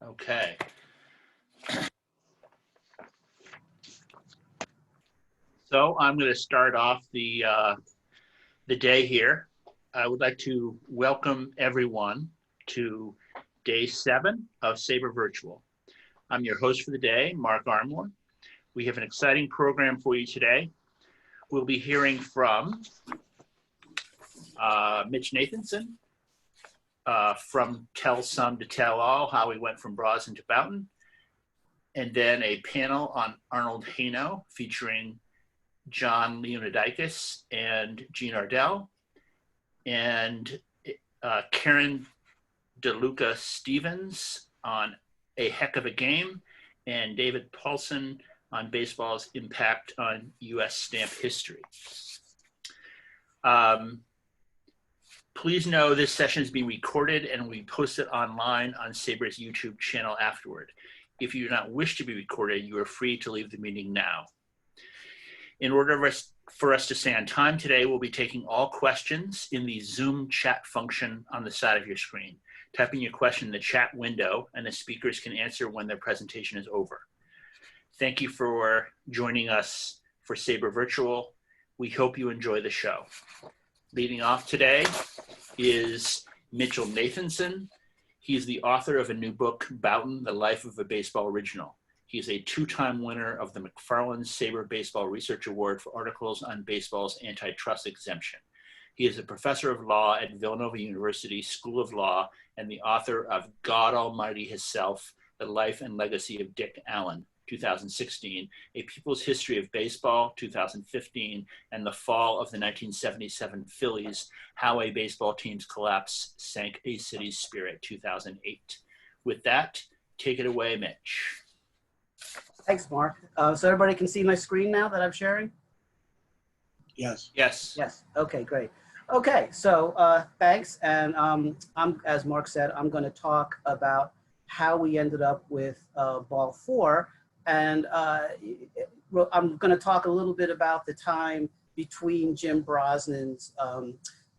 Okay. So I'm going to start off the day here. I would like to welcome everyone to day 7 of SABR Virtual. I'm your host for the day, Mark Armour. We have an exciting program for you today. We'll be hearing from Mitch Nathanson from Tell Some to Tell All, how we went from Brosnan to Bouton, and then a panel on Arnold Hano featuring John Leonoudakis and Gene Ardell, and Karen DeLuca Stevens on A Heck of a Game, and David Paulson on baseball's impact on U.S. stamp history. Please know this session is being recorded and will be posted online on SABR's YouTube channel afterward. If you do not wish to be recorded, you are free to leave the meeting now. In order for us to stay on time today, we'll be taking all questions in the Zoom chat function on the side of your screen. Type in your question in the chat window and the speakers can answer when their presentation is over. Thank you for joining us for SABR Virtual. We hope you enjoy the show. Leading off today is Mitchell Nathanson. He's the author of a new book, Bouton, The Life of a Baseball Original. He's a 2-time winner of the McFarland SABR Baseball Research Award for articles on baseball's antitrust exemption. He is a professor of law at Villanova University School of Law and the author of God Almighty Himself, The Life and Legacy of Dick Allen, 2016, A People's History of Baseball, 2015, and The Fall of the 1977 Phillies, How a Baseball Team's Collapse Sank a City's Spirit, 2008. With that, take it away, Mitch. Thanks, Mark. So everybody can see my screen now that I'm sharing? Yes. Yes. Yes. Okay, great. Okay, so thanks. And as Mark said, I'm going to talk about how we ended up with Ball 4. And I'm going to talk a little bit about the time between Jim Brosnan's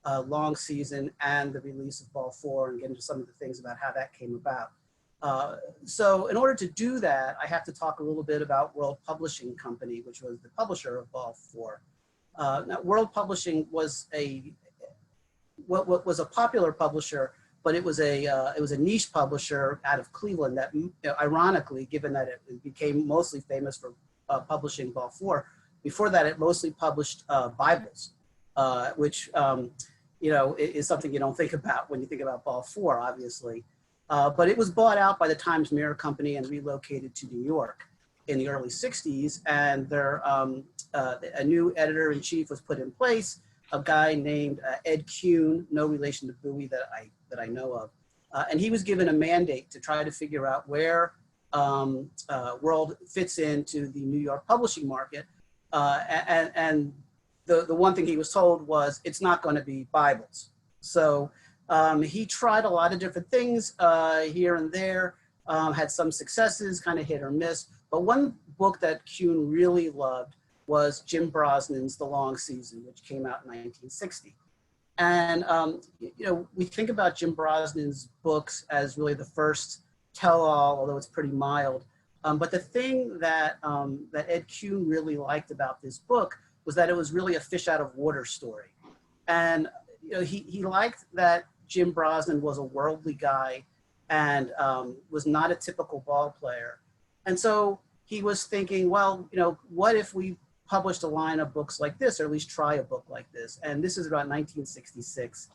long season and the release of Ball 4 and get into some of the things about how that came about. So in order to do that, I have to talk a little bit about World Publishing Company, which was the publisher of Ball 4. Now, World Publishing was a popular publisher, but it was a niche publisher out of Cleveland that, ironically, given that it became mostly famous for publishing Ball 4, before that it mostly published Bibles, which is something you don't think about when you think about Ball 4, obviously. But it was bought out by the Times Mirror Company and relocated to New York in the early 60s, and a new editor-in-chief was put in place, a guy named Ed Kuhn, no relation to Bowie that I know of. And he was given a mandate to try to figure out where World fits into the New York publishing market. And the one thing he was told was, it's not going to be Bibles. So he tried a lot of different things here and there, had some successes, kind of hit or miss. But one book that Kuhn really loved was Jim Brosnan's The Long Season, which came out in 1960. And, we think about Jim Brosnan's books as really the first tell-all, although it's pretty mild. But the thing that Ed Kuhn really liked about this book was that it was really a fish out of water story. And, he liked that Jim Brosnan was a worldly guy and was not a typical ball player. And so he was thinking, well, what if we published a line of books like this, or at least try a book like this? And this is about 1966,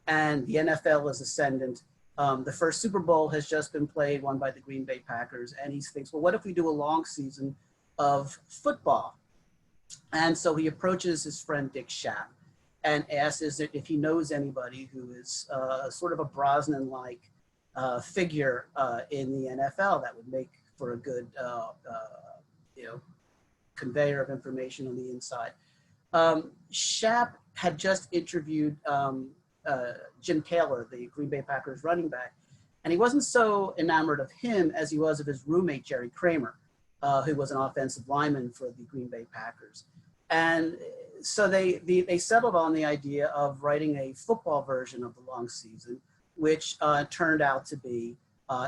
and the NFL is ascendant. The first Super Bowl has just been played, won by the Green Bay Packers, and he thinks, well, what if we do a long season of football? And so he approaches his friend Dick Schaap and asks if he knows anybody who is sort of a Brosnan-like figure in the NFL that would make for a good, conveyor of information on the inside. Schaap had just interviewed Jim Taylor, the Green Bay Packers running back, and he wasn't so enamored of him as he was of his roommate, Jerry Kramer, who was an offensive lineman for the Green Bay Packers. And so they settled on the idea of writing a football version of The Long Season, which turned out to be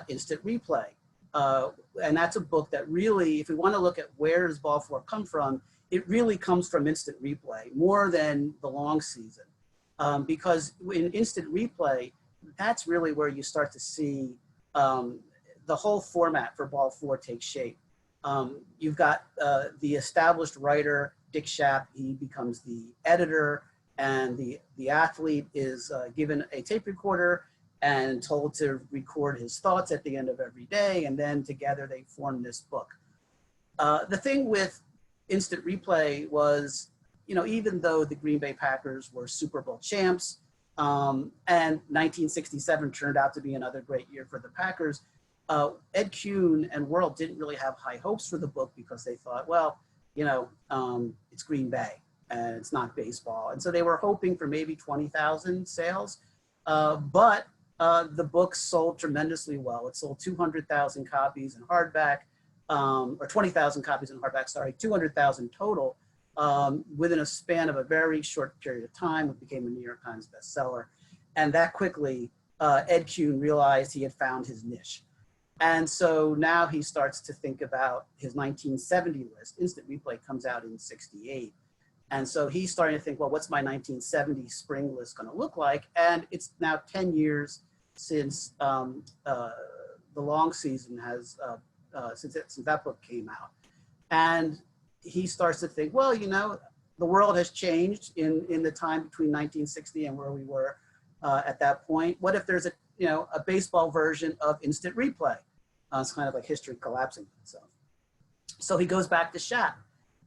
Instant Replay. And that's a book that really, if we want to look at where does Ball 4 come from, it really comes from Instant Replay more than the long season. Because in Instant Replay, that's really where you start to see the whole format for Ball 4 take shape. You've got the established writer, Dick Schaap. He becomes the editor, and the athlete is given a tape recorder and told to record his thoughts at the end of every day, and then together they form this book. The thing with Instant Replay was, even though the Green Bay Packers were Super Bowl champs, and 1967 turned out to be another great year for the Packers, Ed Kuhn and World didn't really have high hopes for the book because they thought, well, it's Green Bay and it's not baseball. And so they were hoping for maybe 20,000 sales, but the book sold tremendously well. It sold 200,000 copies in hardback, or 20,000 copies in hardback, sorry, 200,000 total, within a span of a very short period of time. It became a New York Times bestseller. And that quickly, Ed Kuhn realized he had found his niche. And so now he starts to think about his 1970 list. Instant Replay comes out in '68. And so he's starting to think, well, what's my 1970 spring list going to look like? And it's now 10 years since the long season has, since that book came out. And he starts to think, well, the world has changed in the time between 1960 and where we were at that point. What if there's a baseball version of Instant Replay? It's kind of like history collapsing itself. So he goes back to Schaap,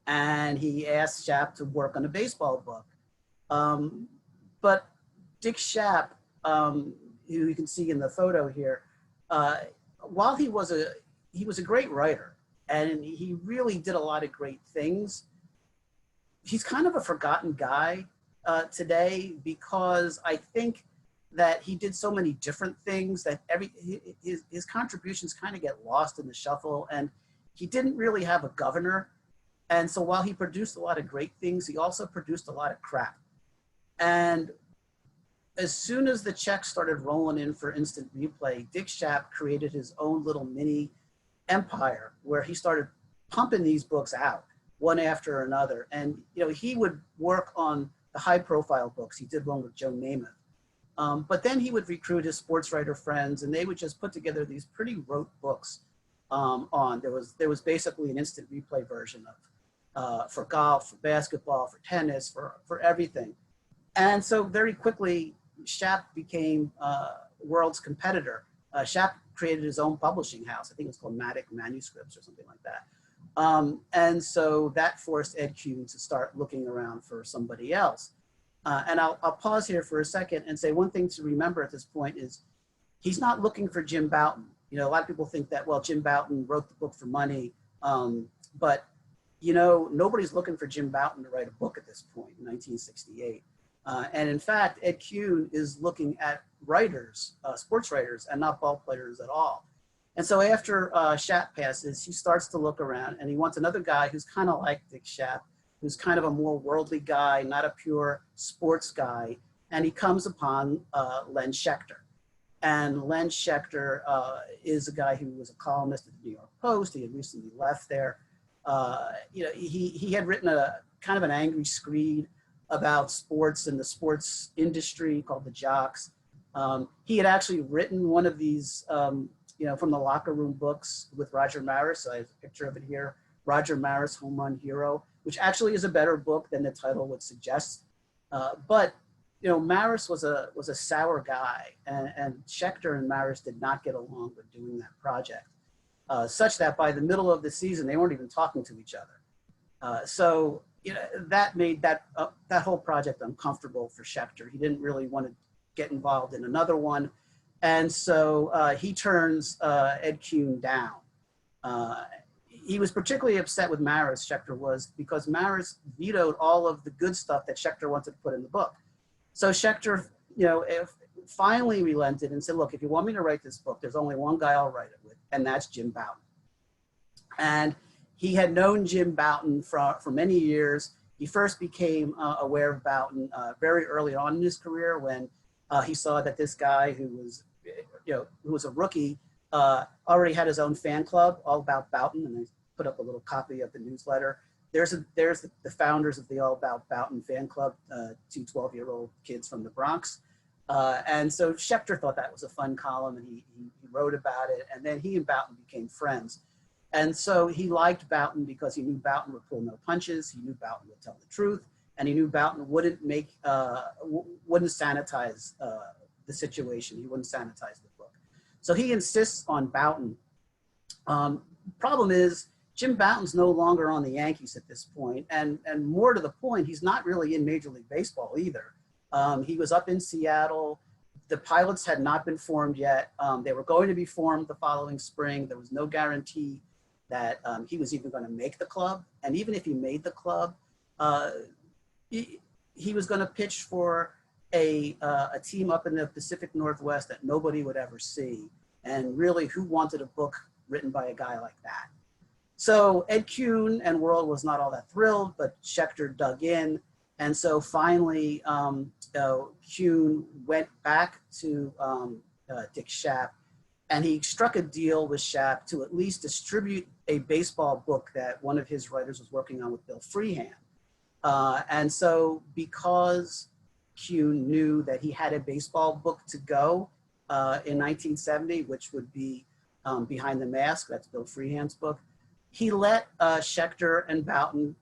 and he asks Schaap to work on a baseball book. But Dick Schaap, who you can see in the photo here, while he was a great writer, and he really did a lot of great things, he's kind of a forgotten guy today, because I think that he did so many different things that his contributions kind of get lost in the shuffle, and he didn't really have a governor. And so while he produced a lot of great things, he also produced a lot of crap. And as soon as the checks started rolling in for Instant Replay, Dick Schaap created his own little mini empire where he started pumping these books out one after another. And he would work on the high profile books. He did one with Joe Namath. But then he would recruit his sports writer friends, and they would just put together these pretty rote books there was basically an Instant Replay version of for golf, for basketball, for tennis, for everything. And so very quickly, Schaap became World's competitor. Schaap created his own publishing house. I think it was called Matic Manuscripts or something like that. And so that forced Ed Kuhn to start looking around for somebody else. And I'll pause here for a second and say one thing to remember at this point is he's not looking for Jim Bouton. A lot of people think that, well, Jim Bouton wrote the book for money, but nobody's looking for Jim Bouton to write a book at this point in 1968. And in fact, Ed Kuhn is looking at writers, sports writers, and not ball players at all. And so after Schaap passes, he starts to look around, and he wants another guy who's kind of like Dick Schaap, who's kind of a more worldly guy, not a pure sports guy. And he comes upon Len Schechter. And Len Schechter is a guy who was a columnist at the New York Post. He had recently left there. He had written a kind of an angry screed about sports and the sports industry called The Jocks. He had actually written one of these, from the locker room books with Roger Maris. So I have a picture of it here. Roger Maris, Home Run Hero, which actually is a better book than the title would suggest. But Maris was a sour guy, and Schechter and Maris did not get along with doing that project, such that by the middle of the season, they weren't even talking to each other. So that made that whole project uncomfortable for Schechter. He didn't really want to get involved in another one. And so he turns Ed Kuhn down. He was particularly upset with Maris, Schechter was, because Maris vetoed all of the good stuff that Schechter wanted to put in the book. So Schechter, finally relented and said, look, if you want me to write this book, there's only one guy I'll write it with, and that's Jim Bouton. And he had known Jim Bouton for many years. He first became aware of Bouton very early on in his career when he saw that this guy who was a rookie already had his own fan club all about Bouton, and I put up a little copy of the newsletter. There's the founders of the All About Bouton fan club, two 12-year-old kids from the Bronx. And so Schechter thought that was a fun column, and he wrote about it, and then he and Bouton became friends. And so he liked Bouton because he knew Bouton would pull no punches, he knew Bouton would tell the truth, and he knew Bouton wouldn't sanitize the situation, he wouldn't sanitize the book. So he insists on Bouton. Problem is, Jim Bouton's no longer on the Yankees at this point, and more to the point, he's not really in Major League Baseball either. He was up in Seattle. The Pilots had not been formed yet. They were going to be formed the following spring. There was no guarantee that he was even going to make the club. And even if he made the club, he was going to pitch for a team up in the Pacific Northwest that nobody would ever see. And really, who wanted a book written by a guy like that? So Ed Kuhn and World was not all that thrilled, but Schechter dug in. And so finally, Kuhn went back to Dick Schaap, and he struck a deal with Schaap to at least distribute a baseball book that one of his writers was working on with Bill Freehand. And so because Kuhn knew that he had a baseball book to go in 1970, which would be Behind the Mask, that's Bill Freehand's book, he let Schechter and Bouton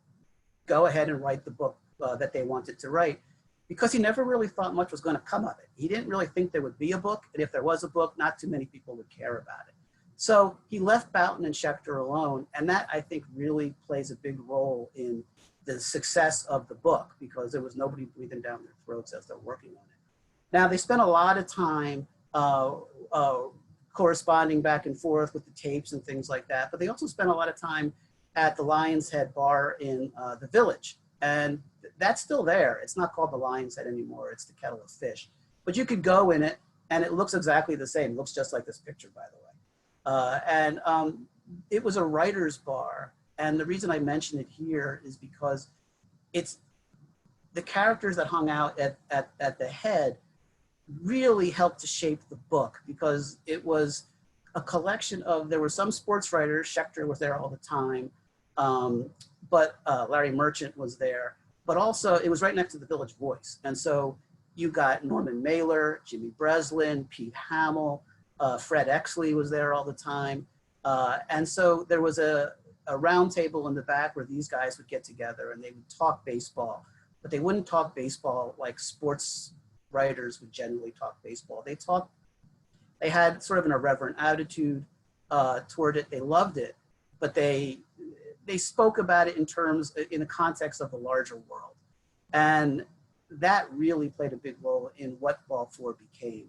go ahead and write the book that they wanted to write, because he never really thought much was going to come of it. He didn't really think there would be a book, and if there was a book, not too many people would care about it. So he left Bouton and Schechter alone, and that, I think, really plays a big role in the success of the book, because there was nobody breathing down their throats as they're working on it. Now, they spent a lot of time corresponding back and forth with the tapes and things like that, but they also spent a lot of time at the Lion's Head bar in the Village, and that's still there. It's not called the Lion's Head anymore, it's the Kettle of Fish. But you could go in it, and it looks exactly the same. It looks just like this picture, by the way. It was a writer's bar, and the reason I mention it here is because it's the characters that hung out at the head really helped to shape the book, because it was a collection of, there were some sports writers, Schechter was there all the time, but Larry Merchant was there, but also it was right next to the Village Voice. And so you got Norman Mailer, Jimmy Breslin, Pete Hamill, Fred Exley was there all the time. And so there was a round table in the back where these guys would get together and they would talk baseball, but they wouldn't talk baseball like sports writers would generally talk baseball. They had sort of an irreverent attitude toward it. They loved it, but they spoke about it in the context of the larger world. And that really played a big role in what Ball 4 became.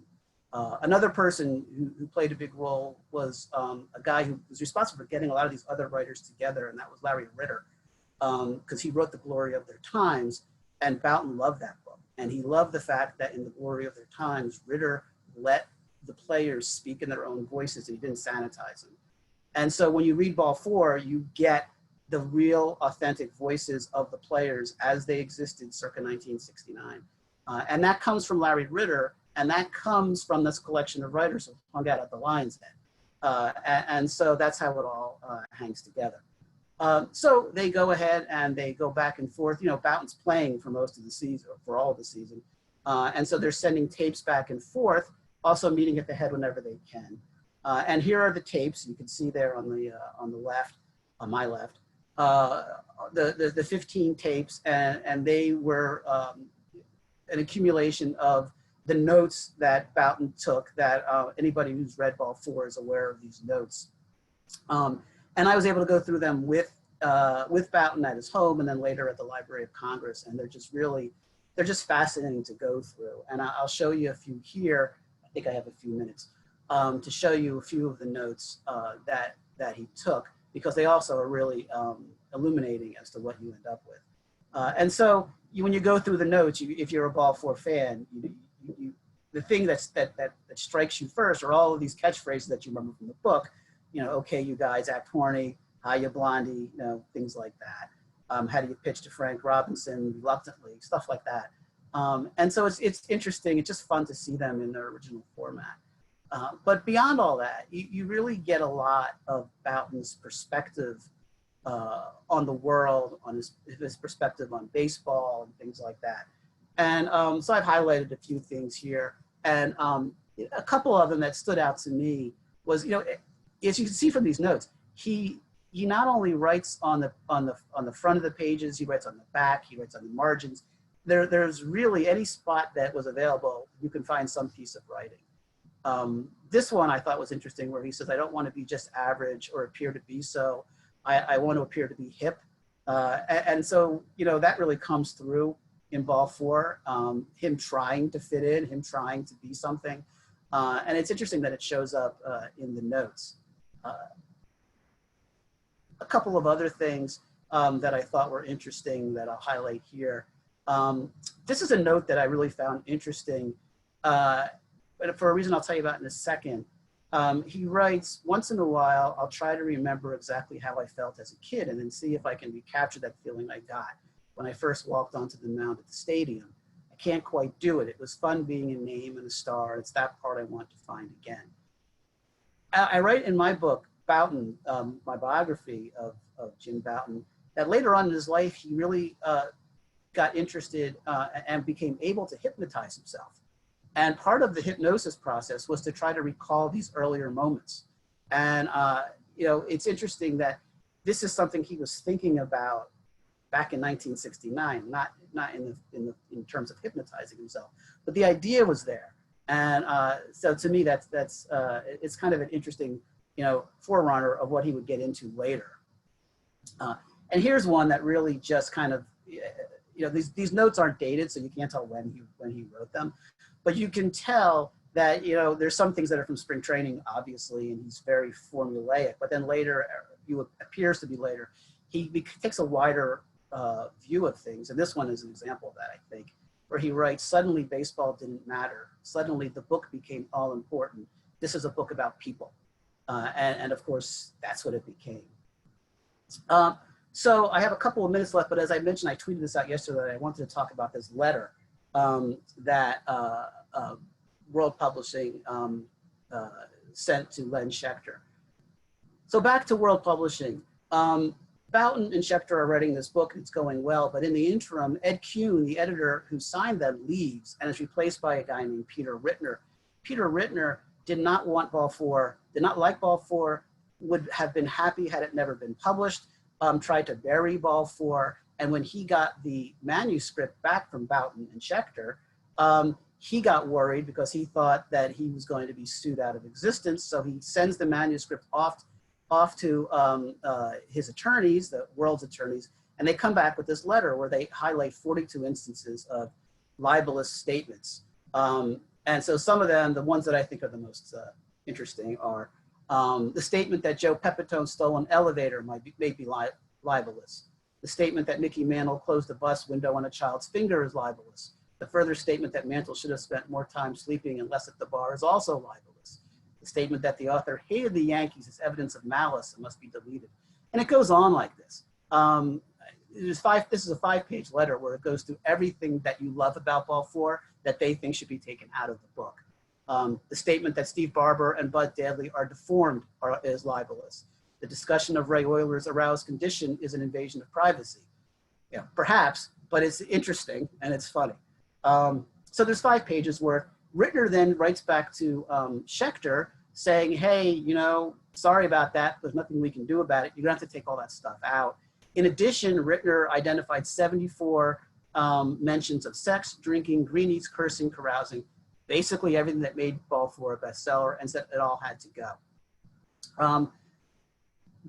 Another person who played a big role was a guy who was responsible for getting a lot of these other writers together, and that was Larry Ritter, because he wrote The Glory of Their Times, and Bouton loved that book. And he loved the fact that in The Glory of Their Times, Ritter let the players speak in their own voices, and he didn't sanitize them. And so when you read Ball 4, you get the real authentic voices of the players as they existed circa 1969. And that comes from Larry Ritter, and that comes from this collection of writers who hung out at the Lion's Head. And so that's how it all hangs together. So they go ahead and they go back and forth. You know, Bouton's playing for most of the season, or for all of the season. And so they're sending tapes back and forth, also meeting at the head whenever they can. And here are the tapes. You can see there on the left, on my left, the 15 tapes, and they were an accumulation of the notes that Bouton took, that anybody who's read Ball 4 is aware of these notes. And I was able to go through them with Bouton at his home, and then later at the Library of Congress, and they're just fascinating to go through. And I'll show you a few here. I think I have a few minutes to show you a few of the notes that he took, because they also are really illuminating as to what you end up with. And so when you go through the notes, if you're a Ball 4 fan, the thing that strikes you first are all of these catchphrases that you remember from the book. You know, okay, you guys, act horny, hiya, blondie, you know, things like that. How do you pitch to Frank Robinson reluctantly, stuff like that. And so it's interesting. It's just fun to see them in their original format. But beyond all that, you really get a lot of Bouton's perspective on the world, on his perspective on baseball and things like that. And so I've highlighted a few things here. And a couple of them that stood out to me was, you know, as you can see from these notes, he not only writes on the front of the pages, he writes on the back, he writes on the margins. There's really any spot that was available, you can find some piece of writing. This one I thought was interesting, where he says, I don't want to be just average or appear to be so. I want to appear to be hip. And so, you know, that really comes through in Ball 4, him trying to fit in, him trying to be something. And it's interesting that it shows up in the notes. A couple of other things that I thought were interesting that I'll highlight here. This is a note that I really found interesting, but for a reason I'll tell you about in a second. He writes, once in a while, I'll try to remember exactly how I felt as a kid and then see if I can recapture that feeling I got when I first walked onto the mound at the stadium. I can't quite do it. It was fun being a name and a star. It's that part I want to find again. I write in my book, Bouton, my biography of Jim Bouton, that later on in his life, he really got interested and became able to hypnotize himself. And part of the hypnosis process was to try to recall these earlier moments. And you know, it's interesting that this is something he was thinking about back in 1969, not in terms of hypnotizing himself, but the idea was there. And so to me, it's kind of an interesting, you know, forerunner of what he would get into later. And here's one that really just kind of, you know, these notes aren't dated, so you can't tell when he wrote them, but you can tell that, you know, there's some things that are from spring training, obviously, and he's very formulaic, but then later, appears to be later, he takes a wider view of things. And this one is an example of that, I think, where he writes, suddenly baseball didn't matter. Suddenly the book became all important. This is a book about people. And of course, that's what it became. So I have a couple of minutes left, but as I mentioned, I tweeted this out yesterday. I wanted to talk about this letter that World Publishing sent to Len Schechter. So back to World Publishing. Bouton and Schechter are writing this book, it's going well, but in the interim, Ed Kuhn, the editor who signed them, leaves and is replaced by a guy named Peter Rittner. Peter Rittner did not want Ball 4, did not like Ball 4, would have been happy had it never been published, tried to bury Ball 4, and when he got the manuscript back from Bouton and Schechter, he got worried because he thought that he was going to be sued out of existence, so he sends the manuscript off to his attorneys, the World's attorneys, and they come back with this letter where they highlight 42 instances of libelous statements. And so some of them, the ones that I think are the most interesting are the statement that Joe Pepitone stole an elevator may be libelous. The statement that Mickey Mantle closed a bus window on a child's finger is libelous. The further statement that Mantle should have spent more time sleeping and less at the bar is also libelous. The statement that the author hated the Yankees is evidence of malice and must be deleted. And it goes on like this. This is a 5-page letter where it goes through everything that you love about Ball 4 that they think should be taken out of the book. The statement that Steve Barber and Bud Dadley are deformed is libelous. The discussion of Ray Oyler's aroused condition is an invasion of privacy. Yeah, perhaps, but it's interesting and it's funny. So there's 5 pages where Rittner then writes back to Schechter saying, hey, you know, sorry about that. There's nothing we can do about it. You're gonna have to take all that stuff out. In addition, Rittner identified 74 mentions of sex, drinking, green eats, cursing, carousing, basically everything that made Ball 4 a bestseller, and said it all had to go.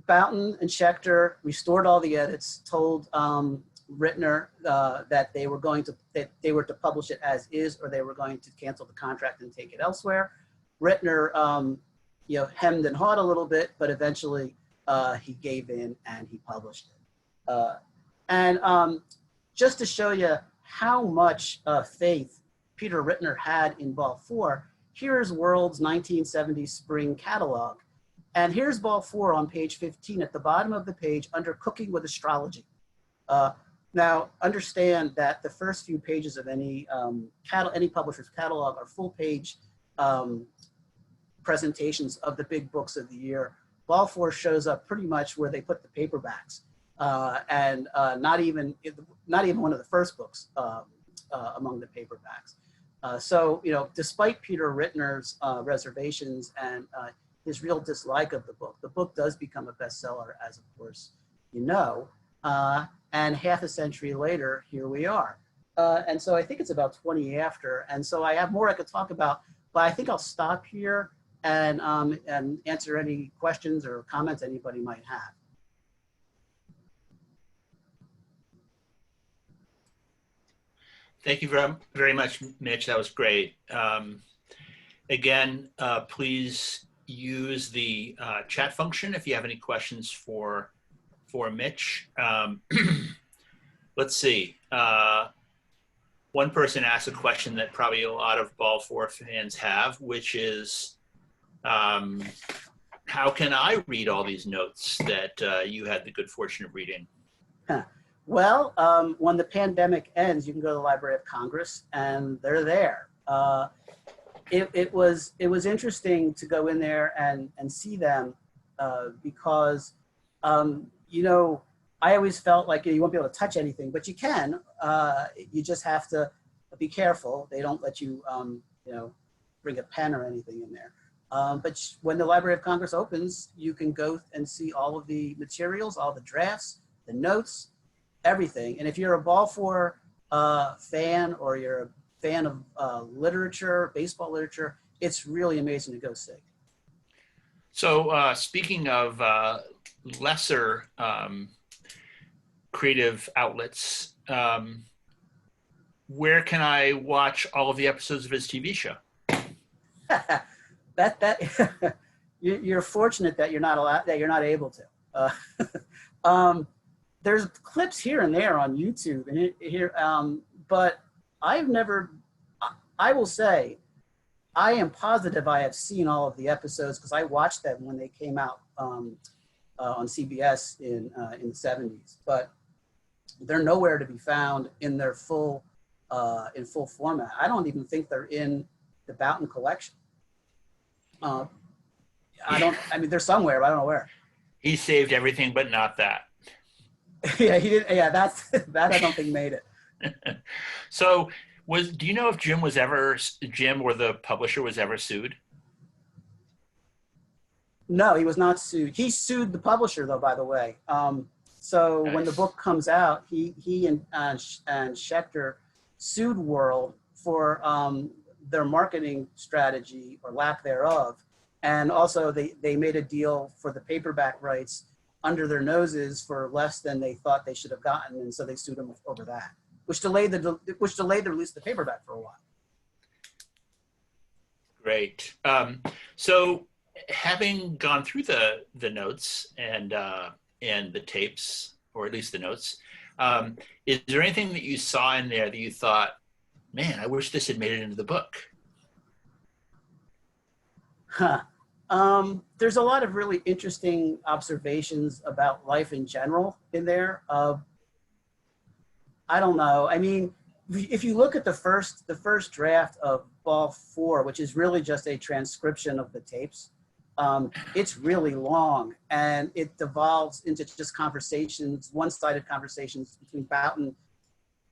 Bouton and Schechter restored all the edits, told Rittner that they were to publish it as is, or they were going to cancel the contract and take it elsewhere. Rittner, you know, hemmed and hawed a little bit, but eventually he gave in and he published it. Just to show you how much faith Peter Rittner had in Ball 4, here's World's 1970 spring catalog. And here's Ball 4 on page 15 at the bottom of the page under Cooking with Astrology. Now, understand that the first few pages of any publisher's catalog are full-page presentations of the big books of the year, Ball 4 shows up pretty much where they put the paperbacks, and not even one of the first books among the paperbacks. So, you know, despite Peter Rittner's reservations and his real dislike of the book does become a bestseller, as of course you know, and half a century later, here we are. And so I think it's about 20 after, and so I have more I could talk about, but I think I'll stop here and answer any questions or comments anybody might have. Thank you very, very much, Mitch. That was great. Again, please use the chat function if you have any questions for Mitch. Let's see. One person asked a question that probably a lot of Ball 4 fans have, which is, how can I read all these notes that you had the good fortune of reading? Well, when the pandemic ends, you can go to the Library of Congress, and they're there. It was interesting to go in there and see them because, you know, I always felt like you won't be able to touch anything, but you can. You just have to be careful. They don't let you, you know, bring a pen or anything in there. But when the Library of Congress opens, you can go and see all of the materials, all the drafts, the notes, everything. And if you're a Ball 4 fan, or you're a fan of literature, baseball literature, it's really amazing to go see. So speaking of lesser creative outlets, where can I watch all of the episodes of his TV show? You're fortunate that you're not allowed, that you're not able to. There's clips here and there on YouTube, and here, but I've never. I will say, I am positive I have seen all of the episodes because I watched them when they came out on CBS in the 70s. But they're nowhere to be found in their full format. I don't even think they're in the Bouton collection. I mean, they're somewhere, but I don't know where. He saved everything, but not that. Yeah, he did. Yeah, that I don't think made it. So, do you know if Jim or the publisher was ever sued? No, he was not sued. He sued the publisher, though, by the way. So Nice. when the book comes out, he and Schechter sued World for their marketing strategy or lack thereof, and also they made a deal for the paperback rights under their noses for less than they thought they should have gotten, and so they sued him over that, which delayed the release of the paperback for a while. Great. So, having gone through the notes and the tapes, or at least the notes, is there anything that you saw in there that you thought, man, I wish this had made it into the book? There's a lot of really interesting observations about life in general in there. I don't know. I mean, if you look at the first draft of Ball 4, which is really just a transcription of the tapes, it's really long, and it devolves into just conversations, one-sided conversations between Bouton.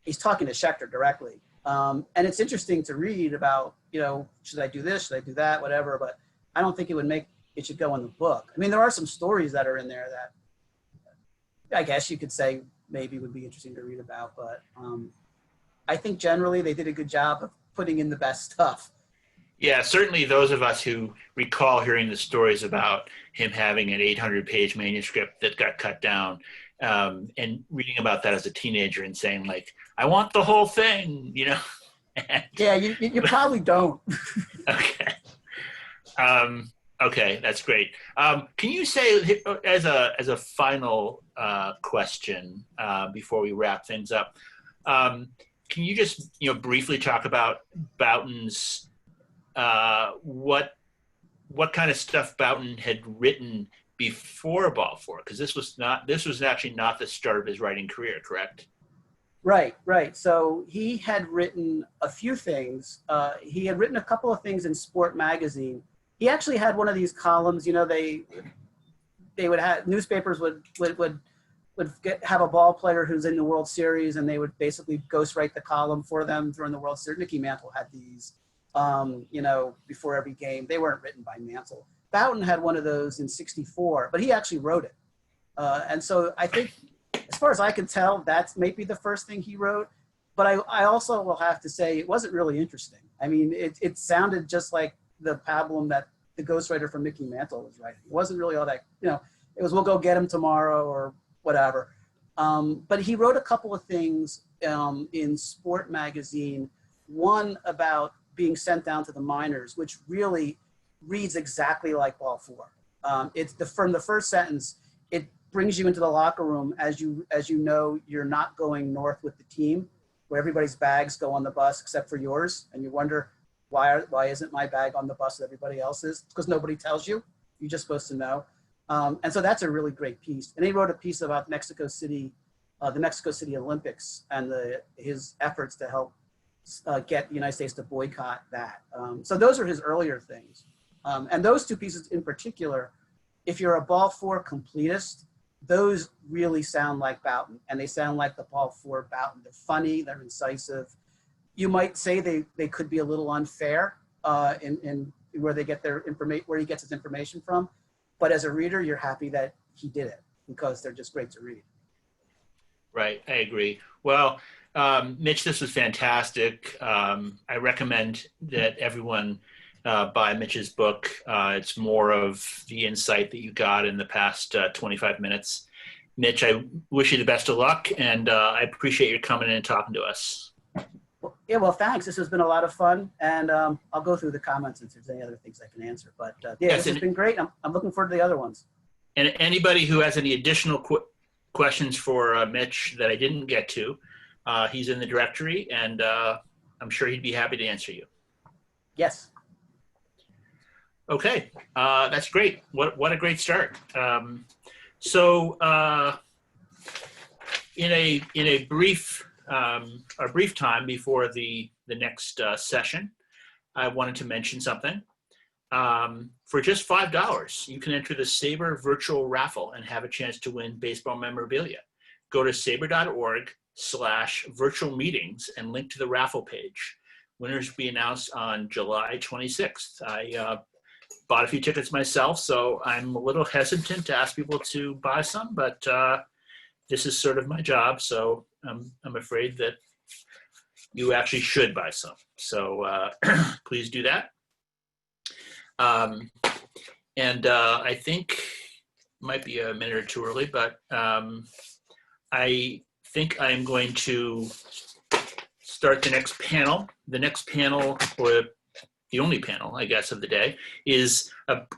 He's talking to Schechter directly. And it's interesting to read about, you know, should I do this? Should I do that? Whatever. But I don't think it should go in the book. I mean, there are some stories that are in there that I guess you could say maybe would be interesting to read about. But I think generally they did a good job of putting in the best stuff. Yeah, certainly those of us who recall hearing the stories about him having an 800-page manuscript that got cut down, and reading about that as a teenager and saying, like, I want the whole thing, you know? Yeah, you probably don't. Okay. Okay, that's great. Can you say, as a final question before we wrap things up, can you just briefly talk about Bouton's what kind of stuff Bouton had written before Ball 4? Because this was actually not the start of his writing career, correct? Right. So he had written a few things. He had written a couple of things in Sport magazine, he actually had one of these columns. You know, they would have newspapers would have a ball player who's in the World Series, and they would basically ghostwrite the column for them during the World Series. Mickey Mantle had these, you know, before every game. They weren't written by Mantle. Bouton had one of those in '64, but he actually wrote it. And so I think, as far as I can tell, that's maybe the first thing he wrote. But I also will have to say it wasn't really interesting. I mean, it sounded just like the pablum that the ghostwriter for Mickey Mantle was writing. It wasn't really all that, you know, it was, we'll go get him tomorrow or whatever. But he wrote a couple of things in Sport magazine, one about being sent down to the minors, which really reads exactly like Ball 4. It's from the first sentence, it brings you into the locker room as you know you're not going north with the team, where everybody's bags go on the bus except for yours, and you wonder why isn't my bag on the bus with everybody else's? Because nobody tells you. You're just supposed to know. And so that's a really great piece. And he wrote a piece about Mexico City, the Mexico City Olympics, and his efforts to help get the United States to boycott that. So those are his earlier things. And those two pieces in particular, if you're a Ball 4 completist, those really sound like Bouton, and they sound like the Ball 4 Bouton. They're funny, they're incisive. You might say they could be a little unfair in where they get their information, where he gets his information from. But as a reader, you're happy that he did it because they're just great to read. Right, I agree. Well, Mitch, this was fantastic. I recommend that everyone buy Mitch's book. It's more of the insight that you got in the past 25 minutes. Mitch, I wish you the best of luck, and I appreciate your coming in and talking to us. Yeah, well, thanks. This has been a lot of fun, and I'll go through the comments if there's any other things I can answer. But yeah, yes, this has been great. I'm looking forward to the other ones. And anybody who has any additional questions for Mitch that I didn't get to, he's in the directory, and I'm sure he'd be happy to answer you. Yes. Okay, that's great. What a great start. So in a brief time before the next session, I wanted to mention something. For just $5, you can enter the SABR Virtual raffle and have a chance to win baseball memorabilia. Go to sabr.org/virtual meetings and link to the raffle page. Winners will be announced on July 26th. I bought a few tickets myself, so I'm a little hesitant to ask people to buy some, but this is sort of my job, so I'm afraid that you actually should buy some. So please do that. And I think it might be a minute or two early, but I think I'm going to start the next panel. The next panel, or the only panel, I guess, of the day, is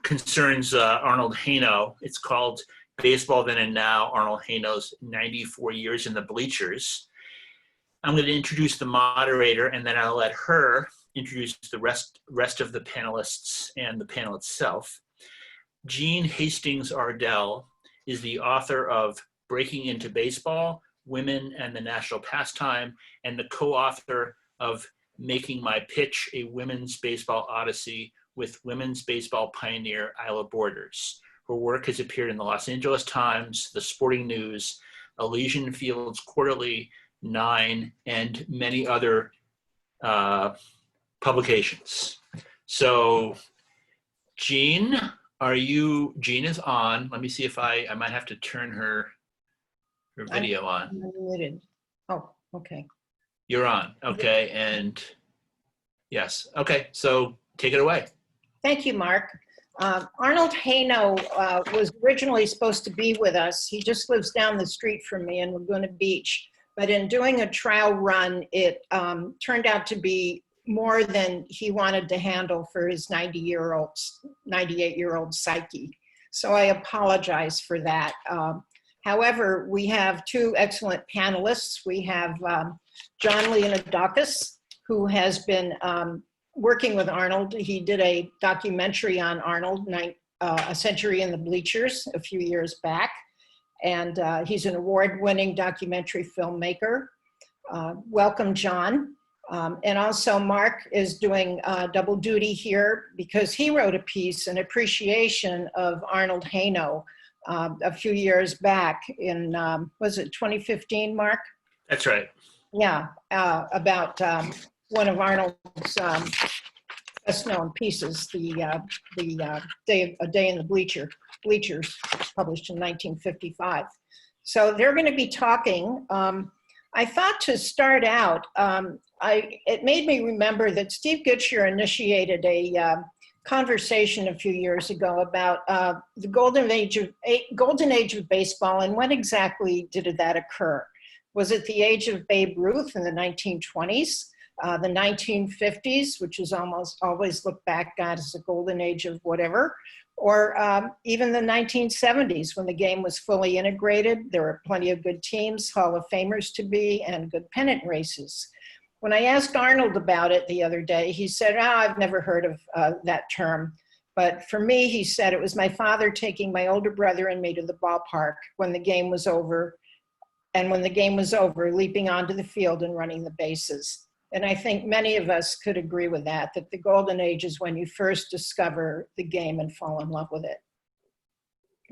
concerns Arnold Hano. It's called Baseball Then and Now, Arnold Hano's 94 Years in the Bleachers. I'm going to introduce the moderator, and then I'll let her introduce the rest of the panelists and the panel itself. Jean Hastings Ardell is the author of Breaking into Baseball, Women and the National Pastime, and the co-author of Making My Pitch, a Women's Baseball Odyssey with women's baseball pioneer Isla Borders. Her work has appeared in the Los Angeles Times, the Sporting News, Elysian Fields Quarterly, Nine, and many other publications. So Jean is on. Let me see if I might have to turn her video on. I'm muted. Oh, okay. You're on, okay, and yes, okay, so take it away. Thank you, Mark. Arnold Hano was originally supposed to be with us. He just lives down the street from me in Laguna Beach. But in doing a trial run, it turned out to be more than he wanted to handle for his 98-year-old psyche. So I apologize for that. However, we have two excellent panelists. We have John Leonoudakis, who has been working with Arnold. He did a documentary on Arnold, A Century in the Bleachers, a few years back. And he's an award-winning documentary filmmaker. Welcome, John. And also Mark is doing double duty here because he wrote a piece, an appreciation of Arnold Hano a few years back in, was it 2015, Mark? That's right. Yeah, about one of Arnold's best known pieces, A Day in the Bleachers, published in 1955. So they're going to be talking. I thought to start out, it made me remember that Steve Gutschere initiated a conversation a few years ago about the golden age of baseball and when exactly did that occur? Was it the age of Babe Ruth in the 1920s, the 1950s, which is almost always looked back at as a golden age of whatever, or even the 1970s when the game was fully integrated? There were plenty of good teams, Hall of Famers to be, and good pennant races. When I asked Arnold about it the other day, he said, I've never heard of that term. But for me, he said, it was my father taking my older brother and me to the ballpark when the game was over. And when the game was over, leaping onto the field and running the bases. And I think many of us could agree with that the golden age is when you first discover the game and fall in love with it.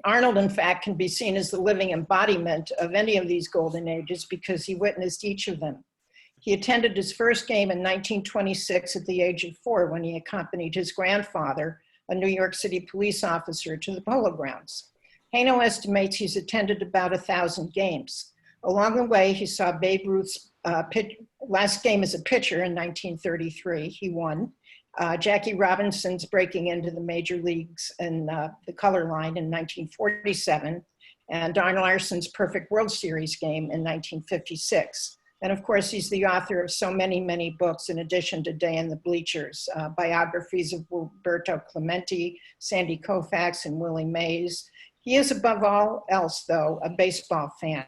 Arnold, in fact, can be seen as the living embodiment of any of these golden ages because he witnessed each of them. He attended his first game in 1926 at the age of 4 when he accompanied his grandfather, a New York City police officer, to the Polo Grounds. Hano estimates he's attended about 1,000 games. Along the way, he saw Babe Ruth's last game as a pitcher in 1933. He won. Jackie Robinson's breaking into the major leagues in the color line in 1947, and Don Larson's perfect World Series game in 1956. And of course, he's the author of so many, many books in addition to Day in the Bleachers, biographies of Roberto Clemente, Sandy Koufax, and Willie Mays. He is above all else, though, a baseball fan,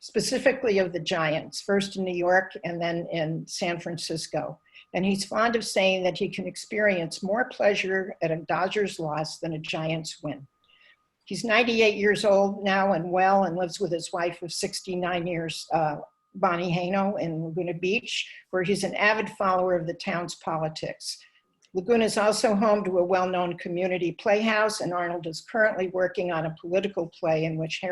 specifically of the Giants, first in New York and then in San Francisco. And he's fond of saying that he can experience more pleasure at a Dodgers loss than a Giants win. He's 98 years old now and well and lives with his wife of 69 years, Bonnie Hano, in Laguna Beach, where he's an avid follower of the town's politics. Laguna is also home to a well-known community playhouse, and Arnold is currently working on a political play in which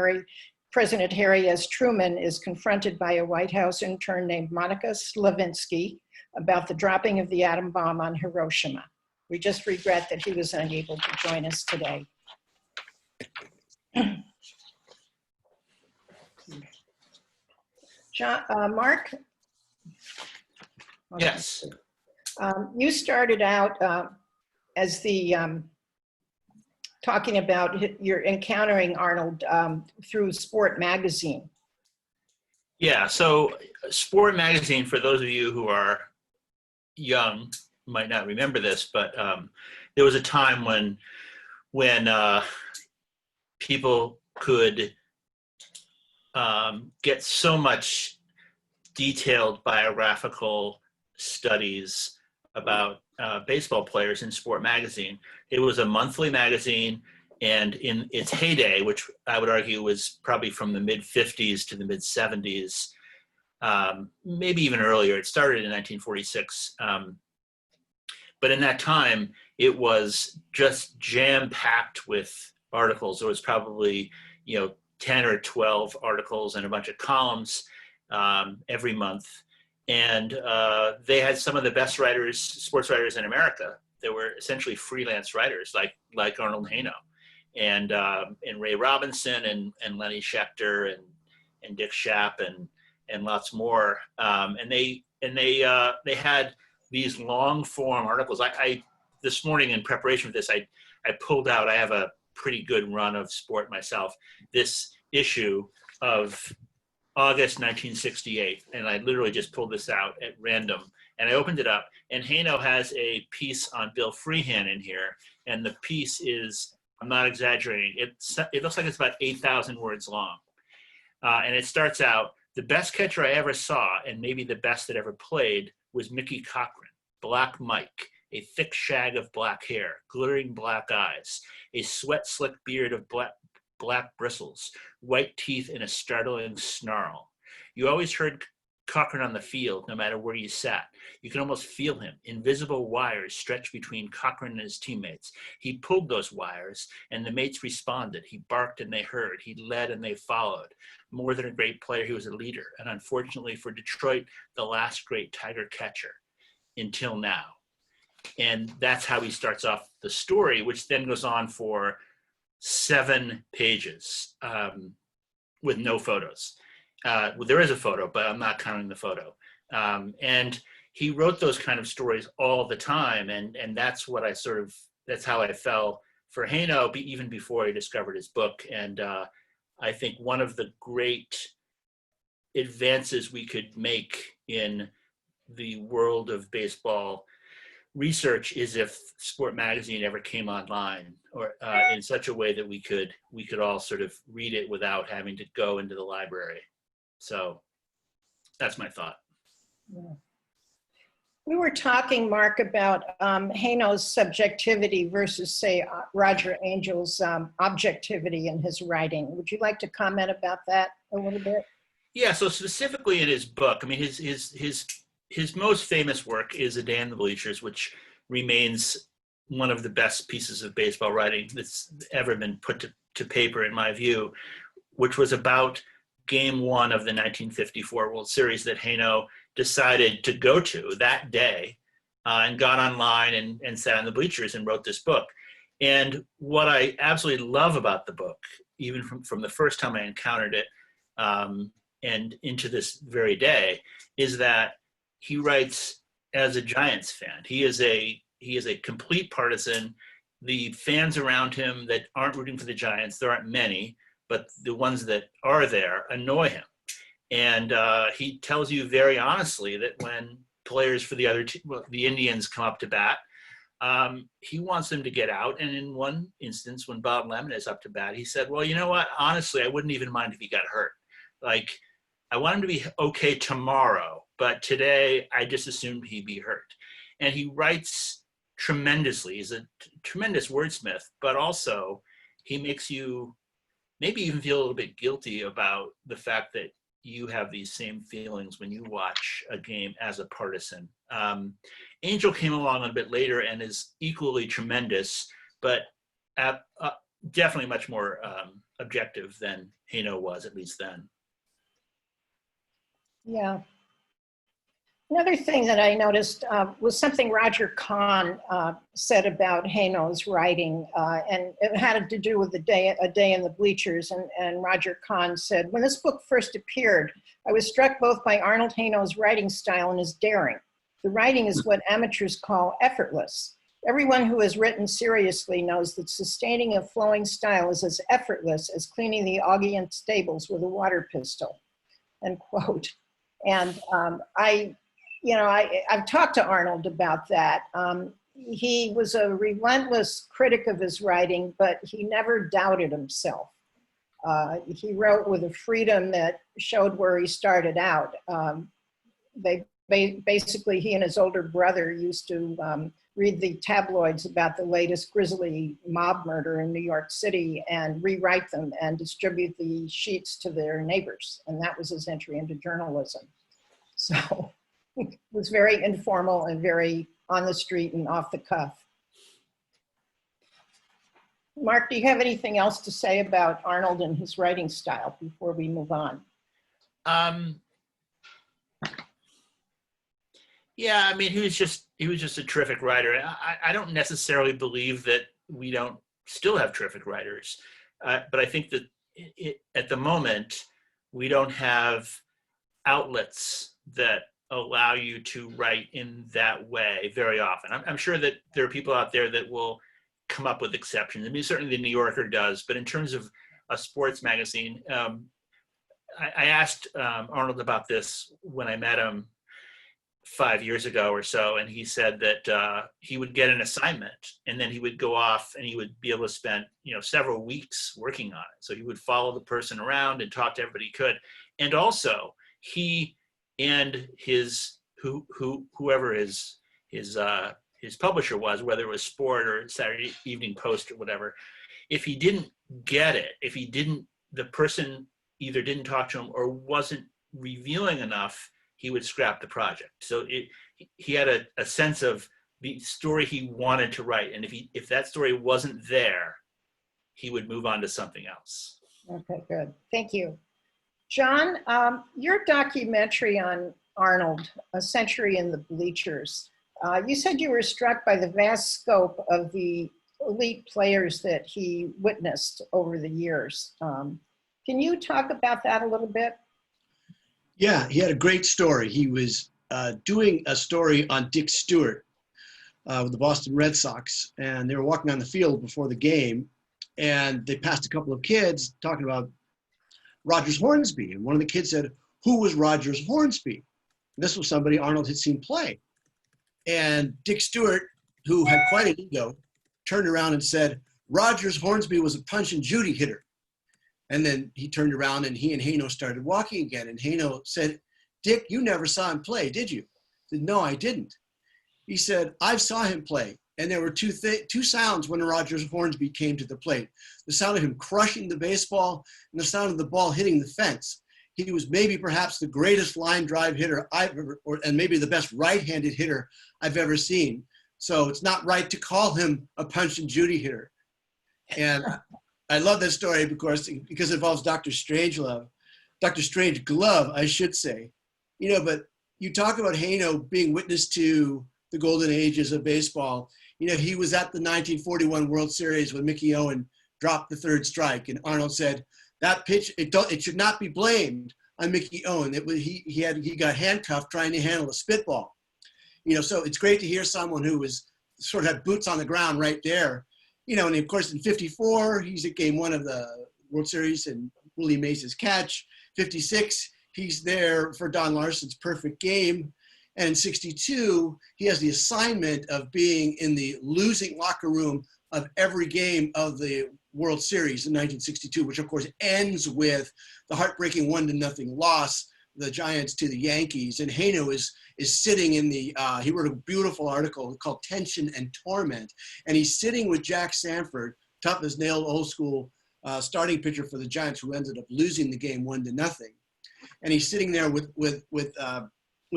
President Harry S. Truman is confronted by a White House intern named Monica Slavinsky about the dropping of the atom bomb on Hiroshima. We just regret that he was unable to join us today. Mark? Yes. You started out as the talking about your encountering Arnold through Sport Magazine. Yeah, so Sport Magazine, for those of you who are young, might not remember this, but there was a time when people could get so much detailed biographical studies about baseball players in Sport Magazine. It was a monthly magazine, and in its heyday, which I would argue was probably from the mid-50s to the mid-70s, maybe even earlier. It started in 1946. But in that time, it was just jam-packed with articles. There was probably, 10 or 12 articles and a bunch of columns every month. And they had some of the best writers, sports writers in America. They were essentially freelance writers like Arnold Hano and Ray Robinson and Lenny Schechter and Dick Schaap and lots more. And they had these long form articles. I this morning in preparation for this, I pulled out, I have a pretty good run of Sport myself, this issue of August 1968, and I literally just pulled this out at random, and I opened it up, and Hano has a piece on Bill Freehan in here, and the piece is, I'm not exaggerating, it looks like it's about 8,000 words long, and it starts out, the best catcher I ever saw, and maybe the best that ever played, was Mickey Cochran, Black Mike, a thick shag of black hair, glittering black eyes, a sweat-slick beard of black bristles, white teeth, and a startling snarl. You always heard Cochran on the field, no matter where you sat. You could almost feel him. Invisible wires stretched between Cochran and his teammates. He pulled those wires, and the mates responded. He barked and they heard. He led and they followed. More than a great player, he was a leader. And unfortunately for Detroit, the last great Tiger catcher until now. And that's how he starts off the story, which then goes on for 7 pages with no photos. Well, there is a photo, but I'm not counting the photo. And he wrote those kind of stories all the time. And that's what that's how I fell for Hano, even before I discovered his book. And I think one of the great advances we could make in the world of baseball research is if Sport Magazine ever came online, or in such a way that we could all sort of read it without having to go into the library. So that's my thought. Yeah. We were talking, Mark, about Hano's subjectivity versus, say, Roger Angel's objectivity in his writing. Would you like to comment about that a little bit? Yeah, so specifically in his book, I mean, his most famous work is A Day in the Bleachers, which remains one of the best pieces of baseball writing that's ever been put to paper, in my view, which was about Game 1 of the 1954 World Series that Hano decided to go to that day, and got online and sat on the bleachers and wrote this book. And what I absolutely love about the book, even from the first time I encountered it and into this very day, is that he writes as a Giants fan. He is a complete partisan. The fans around him that aren't rooting for the Giants, there aren't many, but the ones that are there annoy him. And he tells you very honestly that when players for the the Indians come up to bat, he wants them to get out. And in one instance, when Bob Lemon is up to bat, he said, well, you know what? Honestly, I wouldn't even mind if he got hurt. Like, I want him to be okay tomorrow, but today I just assumed he'd be hurt. And he writes tremendously. He's a tremendous wordsmith, but also he makes you maybe even feel a little bit guilty about the fact that you have these same feelings when you watch a game as a partisan. Angel came along a bit later and is equally tremendous, but definitely much more objective than Hano was, at least then. Yeah. Another thing that I noticed was something Roger Kahn said about Hano's writing, and it had to do with A Day in the Bleachers. And Roger Kahn said, when this book first appeared, I was struck both by Arnold Hano's writing style and his daring. The writing is what amateurs call effortless. Everyone who has written seriously knows that sustaining a flowing style is as effortless as cleaning the Augean stables with a water pistol, end quote. And I've talked to Arnold about that. He was a relentless critic of his writing, but he never doubted himself. He wrote with a freedom that showed where he started out. Basically, he and his older brother used to read the tabloids about the latest grisly mob murder in New York City and rewrite them and distribute the sheets to their neighbors. And that was his entry into journalism. So it was very informal and very on the street and off the cuff. Mark, do you have anything else to say about Arnold and his writing style before we move on? Yeah, I mean, he was just a terrific writer. I don't necessarily believe that we don't still have terrific writers, but I think that at the moment, we don't have outlets that allow you to write in that way very often. I'm sure that there are people out there that will come up with exceptions. I mean, certainly the New Yorker does, but in terms of a sports magazine, I asked Arnold about this when I met him 5 years ago or so, and he said that he would get an assignment and then he would go off and he would be able to spend several weeks working on it. So he would follow the person around and talk to everybody he could, and also he and his whoever his publisher was, whether it was Sport or Saturday Evening Post or whatever, if he didn't get it, the person either didn't talk to him or wasn't revealing enough, he would scrap the project. So he had a sense of the story he wanted to write. And if that story wasn't there, he would move on to something else. Okay, good. Thank you. John, your documentary on Arnold, A Century in the Bleachers, you said you were struck by the vast scope of the elite players that he witnessed over the years. Can you talk about that a little bit? Yeah, he had a great story. He was doing a story on Dick Stewart with the Boston Red Sox, and they were walking on the field before the game, and they passed a couple of kids talking about Rogers Hornsby, and one of the kids said, "Who was Rogers Hornsby?" This was somebody Arnold had seen play. And Dick Stewart, who had quite an ego, turned around and said, "Rogers Hornsby was a Punch and Judy hitter." And then he turned around and he and Hano started walking again. And Hano said, "Dick, you never saw him play, did you?" He said, "No, I didn't." He said, "I saw him play. And there were two sounds when Rogers Hornsby came to the plate. The sound of him crushing the baseball and the sound of the ball hitting the fence. He was maybe perhaps the greatest line drive hitter I've ever, and maybe the best right-handed hitter I've ever seen. So it's not right to call him a Punch and Judy hitter." And I love this story because it involves Dr. Strangelove, Dr. Strangeglove, I should say. But you talk about Hano being witness to the golden ages of baseball. He was at the 1941 World Series when Mickey Owen dropped the third strike, and Arnold said, "That pitch, it should not be blamed on Mickey Owen. He got handcuffed trying to handle a spitball." So it's great to hear someone who was sort of had boots on the ground right there. And of course in '54, he's at game 1 of the World Series and Willie Mays' catch. '56, he's there for Don Larson's perfect game. And in '62, he has the assignment of being in the losing locker room of every game of the World Series in 1962, which of course ends with the heartbreaking 1-0 loss, the Giants to the Yankees. And Hano is sitting in he wrote a beautiful article called Tension and Torment. And he's sitting with Jack Sanford, tough as nailed old school starting pitcher for the Giants, who ended up losing the game 1-0. And he's sitting there with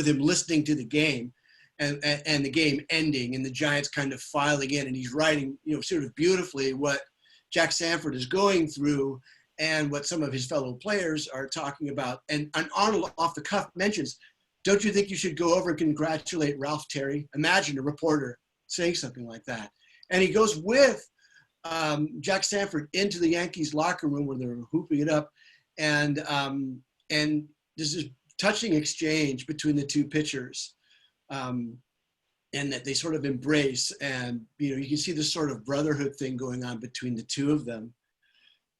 him listening to the game and the game ending and the Giants kind of filing in, and he's writing, sort of beautifully what Jack Sanford is going through and what some of his fellow players are talking about. And Arnold off the cuff mentions, "Don't you think you should go over and congratulate Ralph Terry?" Imagine a reporter saying something like that. And he goes with Jack Sanford into the Yankees locker room where they're hooping it up. And there's this touching exchange between the two pitchers, and that they sort of embrace, and you can see this sort of brotherhood thing going on between the two of them.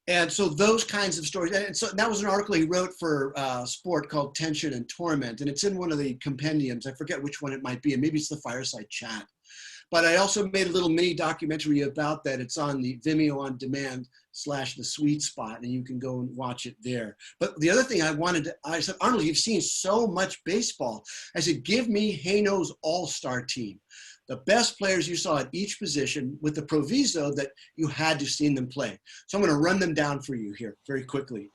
And so those kinds of stories, and so that was an article he wrote for Sport called Tension and Torment, and it's in one of the compendiums. I forget which one it might be, and maybe it's the Fireside Chat. But I also made a little mini documentary about that. It's on the Vimeo on Demand / The Sweet Spot, and you can go and watch it there. But the other thing I said, "Arnold, you've seen so much baseball." I said, "Give me Hano's all-star team. The best players you saw at each position, with the proviso that you had to seen them play." So I'm going to run them down for you here very quickly.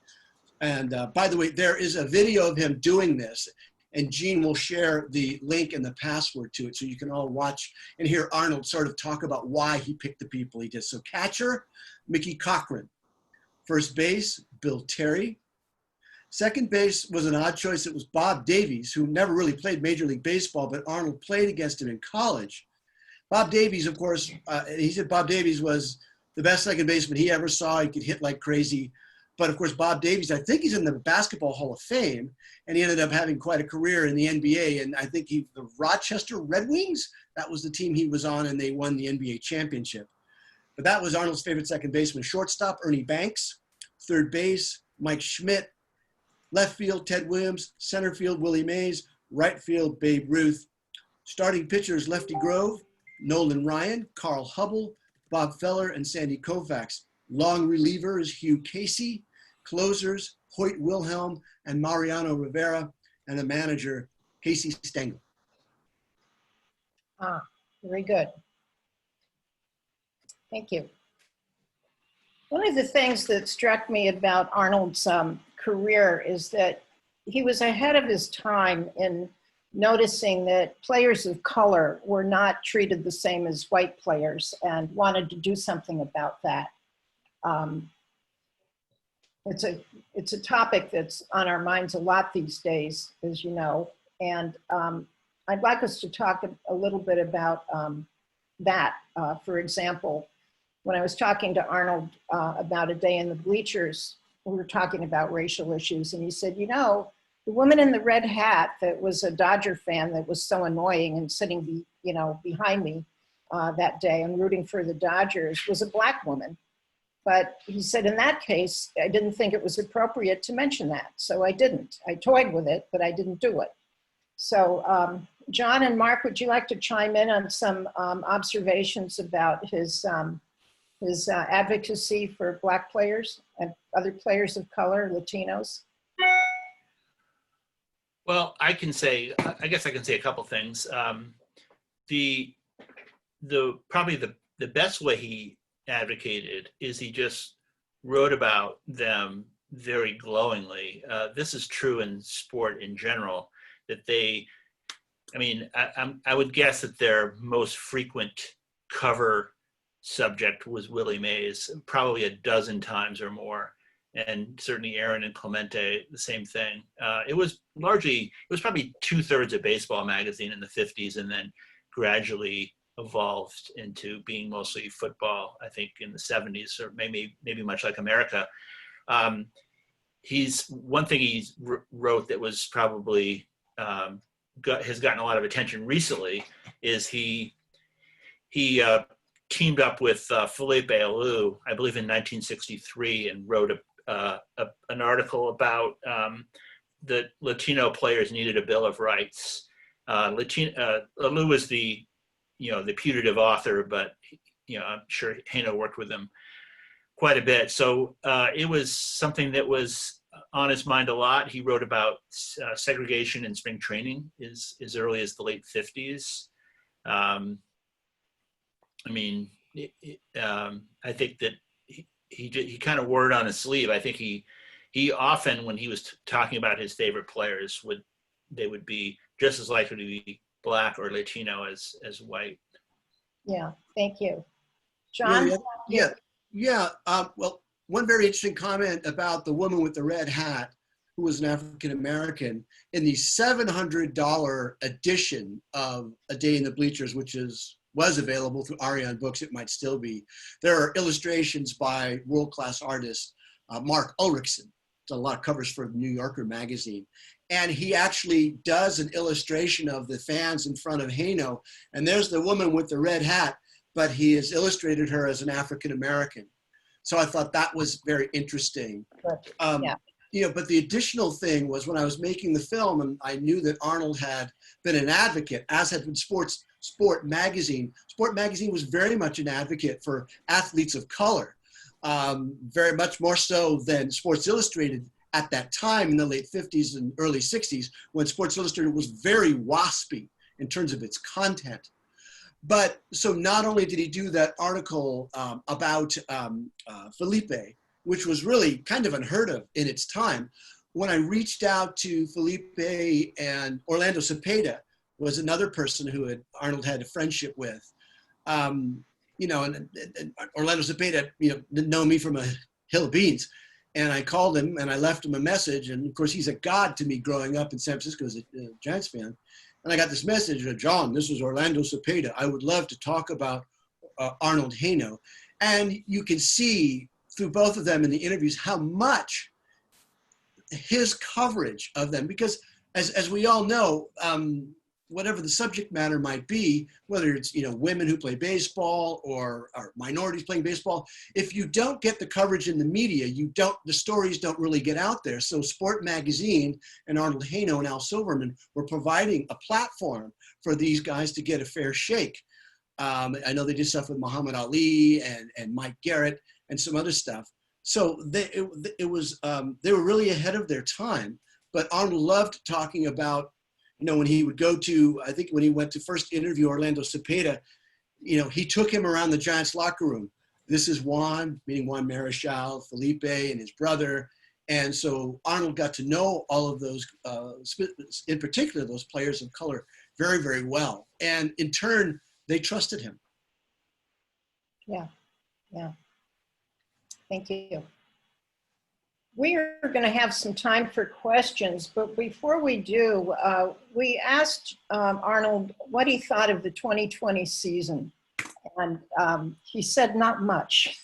And by the way, there is a video of him doing this, and Gene will share the link and the password to it so you can all watch and hear Arnold sort of talk about why he picked the people he did. So catcher, Mickey Cochran. First base, Bill Terry. Second base was an odd choice. It was Bob Davies, who never really played Major League Baseball, but Arnold played against him in college. Bob Davies, of course, he said Bob Davies was the best second baseman he ever saw. He could hit like crazy. But of course, Bob Davies, I think he's in the Basketball Hall of Fame, and he ended up having quite a career in the NBA. And I think the Rochester Red Wings, that was the team he was on, and they won the NBA championship. But that was Arnold's favorite second baseman. Shortstop, Ernie Banks. Third base, Mike Schmidt. Left field, Ted Williams. Center field, Willie Mays. Right field, Babe Ruth. Starting pitchers, Lefty Grove, Nolan Ryan, Carl Hubble, Bob Feller, and Sandy Koufax. Long relievers, Hugh Casey. Closers, Hoyt Wilhelm and Mariano Rivera. And the manager, Casey Stengel. Very good. Thank you. One of the things that struck me about Arnold's career is that he was ahead of his time in noticing that players of color were not treated the same as white players, and wanted to do something about that. It's a topic that's on our minds a lot these days, as you know, and I'd like us to talk a little bit about that. For example, when I was talking to Arnold about A Day in the Bleachers, we were talking about racial issues, and he said, you know, the woman in the red hat that was a Dodger fan that was so annoying and sitting behind me that day and rooting for the Dodgers was a Black woman. But he said, in that case, I didn't think it was appropriate to mention that. So I didn't. I toyed with it, but I didn't do it. So John and Mark, would you like to chime in on some observations about his advocacy for Black players and other players of color, Latinos? Well, I guess I can say a couple things. Probably the best way he advocated is he just wrote about them very glowingly. This is true in sport in general, that I would guess that their most frequent cover subject was Willie Mays, probably a dozen times or more. And certainly Aaron and Clemente, the same thing. It was probably 2/3 of Baseball magazine in the 50s, and then gradually evolved into being mostly football, I think, in the 70s, or maybe much like America. One thing he wrote that was probably has gotten a lot of attention recently is he teamed up with Felipe Alou, I believe in 1963, and wrote an article about that Latino players needed a Bill of Rights. Alou was the putative author, but I'm sure Hano worked with him quite a bit. So it was something that was on his mind a lot. He wrote about segregation in spring training as early as the late 50s. I think that he kind of wore it on his sleeve. I think he often, when he was talking about his favorite players, they would be just as likely to be Black or Latino as white. Yeah, thank you. John? Well, one very interesting comment about the woman with the red hat, who was an African-American, in the $700 edition of A Day in the Bleachers, which was available through Arion Books, it might still be. There are illustrations by world-class artist Mark Ulrichsen. Done a lot of covers for New Yorker magazine. And he actually does an illustration of the fans in front of Hano. And there's the woman with the red hat, but he has illustrated her as an African-American. So I thought that was very interesting. But the additional thing was, when I was making the film, and I knew that Arnold had been an advocate, as had been Sport Magazine. Sport Magazine was very much an advocate for athletes of color, very much more so than Sports Illustrated at that time in the late 50s and early 60s, when Sports Illustrated was very waspy in terms of its content. But so not only did he do that article about Felipe, which was really kind of unheard of in its time, when I reached out to Felipe, and Orlando Cepeda was another person who Arnold had a friendship with, and Orlando Cepeda, didn't know me from a hill of beans. And I called him and I left him a message. And of course, he's a god to me growing up in San Francisco as a Giants fan. And I got this message, John, this is Orlando Cepeda. I would love to talk about Arnold Hano. And you can see through both of them in the interviews how much his coverage of them, because as we all know, whatever the subject matter might be, whether it's women who play baseball or minorities playing baseball, if you don't get the coverage in the media, the stories don't really get out there. So Sport Magazine and Arnold Hano and Al Silverman were providing a platform for these guys to get a fair shake. I know they did stuff with Muhammad Ali and Mike Garrett and some other stuff. So they were really ahead of their time. But Arnold loved talking about, when he would go to, I think when he went to first interview Orlando Cepeda, he took him around the Giants locker room. This is Juan, meaning Juan Marichal, Felipe and his brother. And so Arnold got to know all of those, in particular, those players of color very, very well. And in turn, they trusted him. Yeah, yeah. Thank you. We are going to have some time for questions, but before we do, we asked Arnold what he thought of the 2020 season. And he said not much.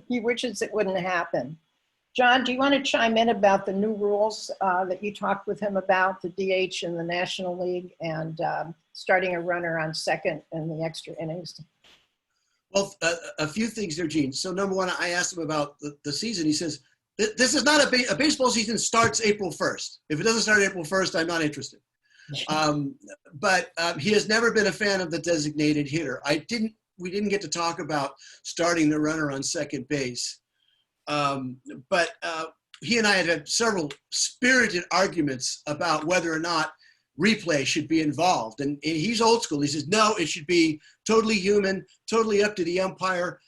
He wishes it wouldn't happen. John, do you want to chime in about the new rules that you talked with him about, the DH in the National League and starting a runner on second in the extra innings? Well, a few things there, Gene. So number one, I asked him about the season. He says, this is not a baseball season starts April 1st. If it doesn't start April 1st, I'm not interested. But he has never been a fan of the designated hitter. We didn't get to talk about starting the runner on second base. But he and I had several spirited arguments about whether or not replay should be involved. And he's old school. He says, no, it should be totally human, totally up to the umpire,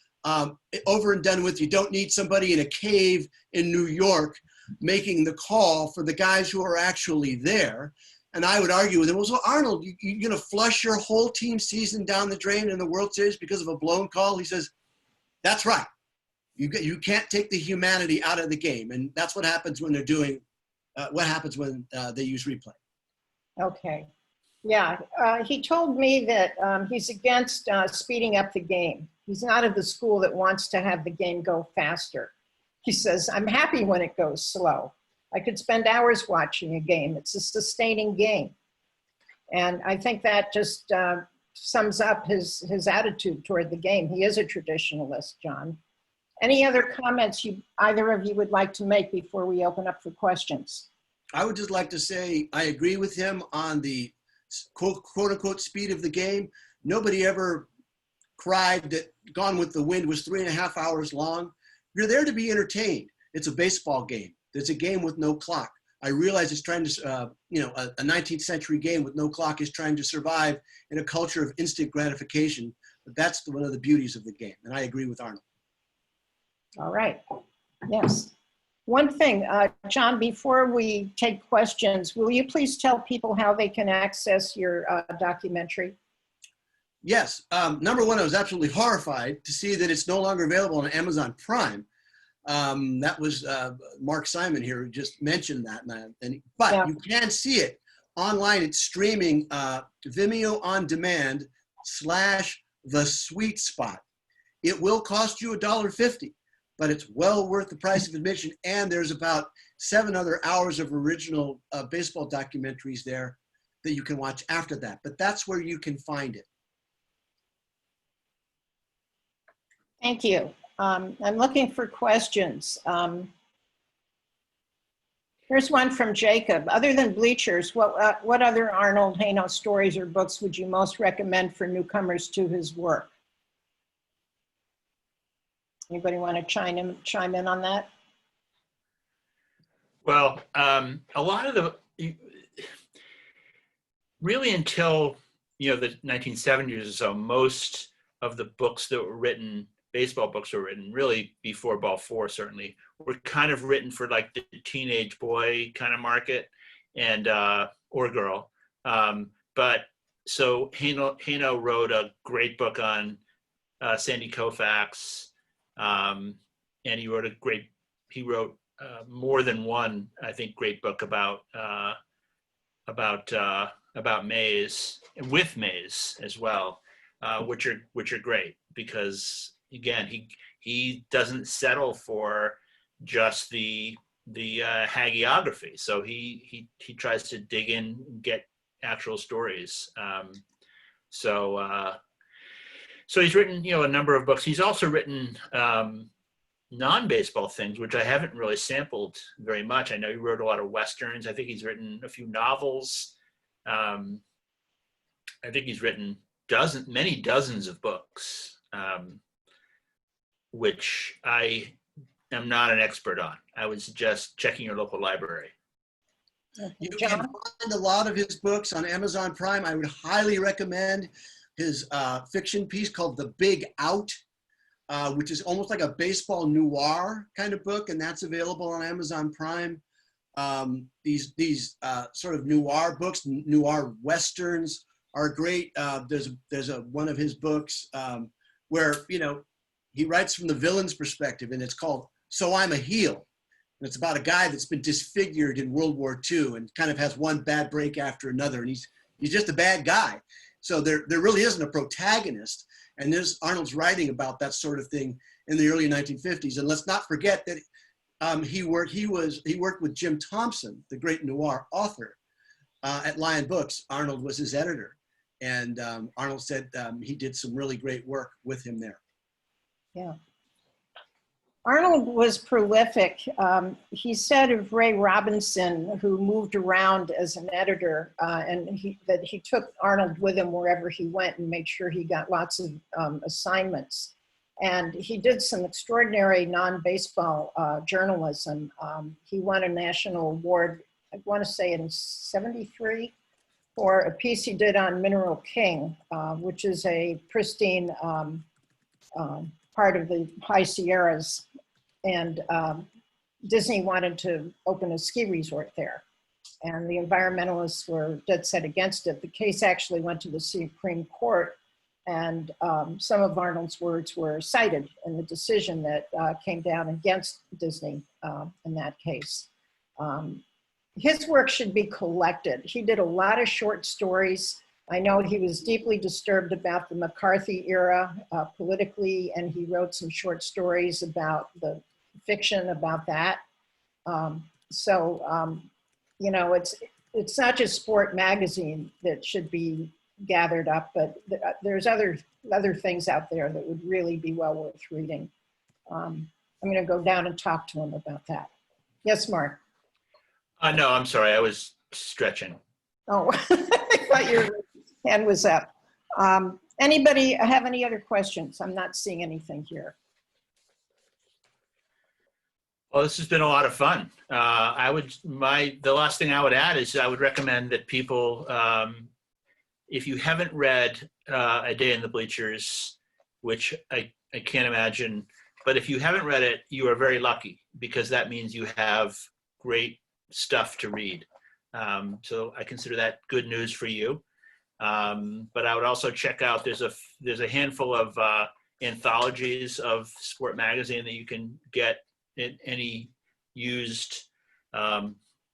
over and done with. You don't need somebody in a cave in New York making the call for the guys who are actually there. And I would argue with him, well, so Arnold, you're going to flush your whole team season down the drain in the World Series because of a blown call? He says, that's right. You can't take the humanity out of the game. And that's what happens when they're doing, what happens when they use replay. Okay. Yeah. He told me that he's against speeding up the game. He's not of the school that wants to have the game go faster. He says, I'm happy when it goes slow. I could spend hours watching a game. It's a sustaining game. And I think that just sums up his attitude toward the game. He is a traditionalist, John. Any other comments either of you would like to make before we open up for questions? I would just like to say I agree with him on the quote unquote speed of the game. Nobody ever cried that Gone with the Wind was 3.5 hours long. You're there to be entertained. It's a baseball game. It's a game with no clock. I realize it's trying to, a 19th century game with no clock is trying to survive in a culture of instant gratification. But that's one of the beauties of the game. And I agree with Arnold. All right. Yes. One thing, John, before we take questions, will you please tell people how they can access your documentary? Yes. Number one, I was absolutely horrified to see that it's no longer available on Amazon Prime. That was Mark Simon here who just mentioned that. But yeah, you can see it online. It's streaming Vimeo on demand / The Sweet Spot. It will cost you $1.50, but it's well worth the price of admission. And there's about 7 other hours of original baseball documentaries there that you can watch after that. But that's where you can find it. Thank you. I'm looking for questions. Here's one from Jacob. Other than Bleachers, what other Arnold Hano stories or books would you most recommend for newcomers to his work? Anybody want to chime in on that? Well, a lot of really until the 1970s or so, most of the books that were written, baseball books were written really before Ball 4 certainly, were kind of written for like the teenage boy kind of market and or girl. But so Hano wrote a great book on Sandy Koufax, and he wrote more than one, I think, great book about Mays, with Mays as well, which are great because again he doesn't settle for just the hagiography, so he tries to dig in and get actual stories. So he's written a number of books. He's also written non-baseball things, which I haven't really sampled very much. I know he wrote a lot of Westerns. I think he's written a few novels. I think he's written many dozens of books, which I am not an expert on. I would suggest checking your local library. You can find a lot of his books on Amazon Prime. I would highly recommend his fiction piece called The Big Out. which is almost like a baseball noir kind of book, and that's available on Amazon Prime. These sort of noir books, noir westerns are great. There's one of his books where, you know, he writes from the villain's perspective, and it's called So I'm a Heel. And it's about a guy that's been disfigured in World War II and kind of has one bad break after another, and he's just a bad guy. So there really isn't a protagonist. And there's Arnold's writing about that sort of thing in the early 1950s. And let's not forget that he worked with Jim Thompson, the great noir author, at Lion Books. Arnold was his editor, and Arnold said he did some really great work with him there. Yeah. Arnold was prolific. He said of Ray Robinson, who moved around as an editor, and that he took Arnold with him wherever he went and made sure he got lots of assignments. And he did some extraordinary non-baseball journalism. He won a national award, I want to say in '73, for a piece he did on Mineral King, which is a pristine part of the High Sierras, and Disney wanted to open a ski resort there, and the environmentalists were dead set against it. The case actually went to the Supreme Court, and some of Arnold's words were cited in the decision that came down against Disney in that case. His work should be collected. He did a lot of short stories. I know he was deeply disturbed about the McCarthy era politically, and he wrote some short stories about the fiction about that. You know, it's not just Sport Magazine that should be gathered up, but there's other things out there that would really be well worth reading. I'm going to go down and talk to him about that. Yes, Mark. No, I'm sorry. I was stretching. Oh, I thought your hand was up. Anybody have any other questions? I'm not seeing anything here. Well, this has been a lot of fun. The last thing I would add is I would recommend that people, if you haven't read A Day in the Bleachers, which I can't imagine, but if you haven't read it, you are very lucky, because that means you have great stuff to read. So I consider that good news for you. But I would also check out, there's a handful of anthologies of Sport Magazine that you can get in any used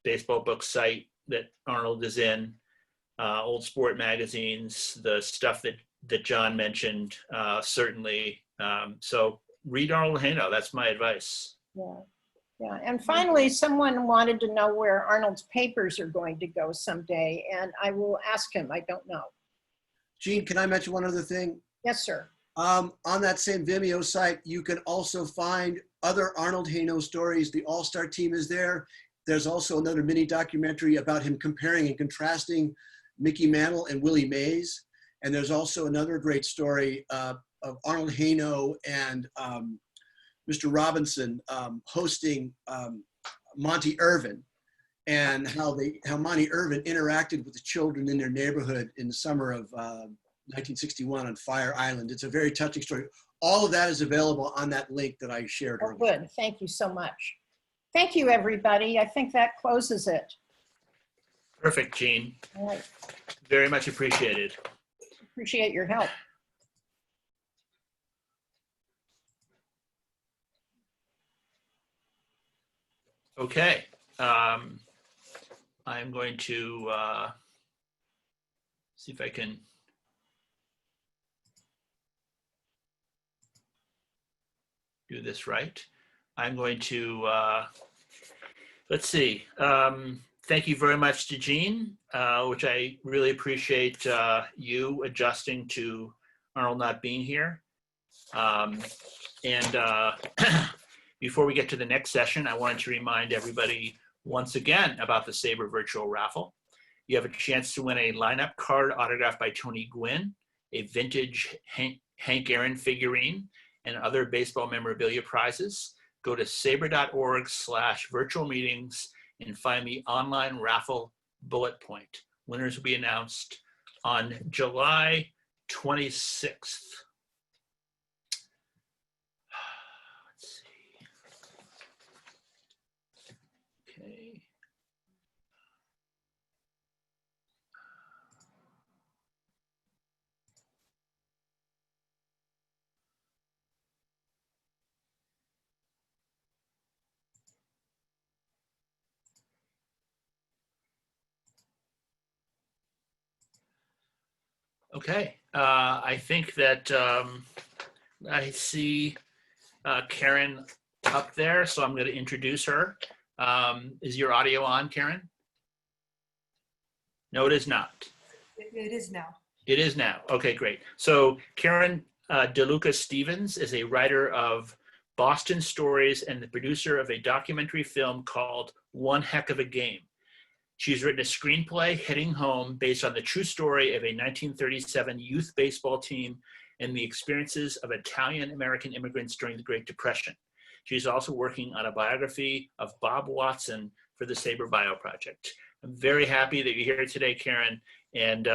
baseball book site that Arnold is in, old Sport magazines, the stuff that John mentioned, certainly. So read Arnold Hano, that's my advice. Yeah. Yeah, and finally, someone wanted to know where Arnold's papers are going to go someday, and I will ask him. I don't know. Gene, can I mention one other thing? Yes, sir. On that same Vimeo site, you can also find other Arnold Hano stories. The All-Star Team is there. There's also another mini documentary about him comparing and contrasting Mickey Mantle and Willie Mays. And there's also another great story of Arnold Hano and Mr. Robinson hosting Monty Irvin, and how Monty Irvin interacted with the children in their neighborhood in the summer of 1961 on Fire Island. It's a very touching story. All of that is available on that link that I shared earlier. Good, thank you so much. Thank you, everybody. I think that closes it. Perfect, Gene. All right. Very much appreciated. Appreciate your help. Okay, I'm going to see if I can do this right. I'm going to, let's see. Thank you very much to Gene, which I really appreciate you adjusting to Arnold not being here. Before we get to the next session, I wanted to remind everybody once again about the SABR Virtual Raffle. You have a chance to win a lineup card autographed by Tony Gwynn, a vintage Hank Aaron figurine, and other baseball memorabilia prizes. Go to sabr.org/virtual meetings and find the online raffle bullet point. Winners will be announced on July 26th. Okay. Okay, I think that I see Karen up there, so I'm going to introduce her. Is your audio on, Karen? No, it is not. It is now. It is now. Okay, great. So Karen DeLuca Stevens is a writer of Boston stories and the producer of a documentary film called One Heck of a Game. She's written a screenplay, Heading Home, based on the true story of a 1937 youth baseball team and the experiences of Italian-American immigrants during the Great Depression. She's also working on a biography of Bob Watson for the SABR Bio Project. I'm very happy that you're here today, Karen, and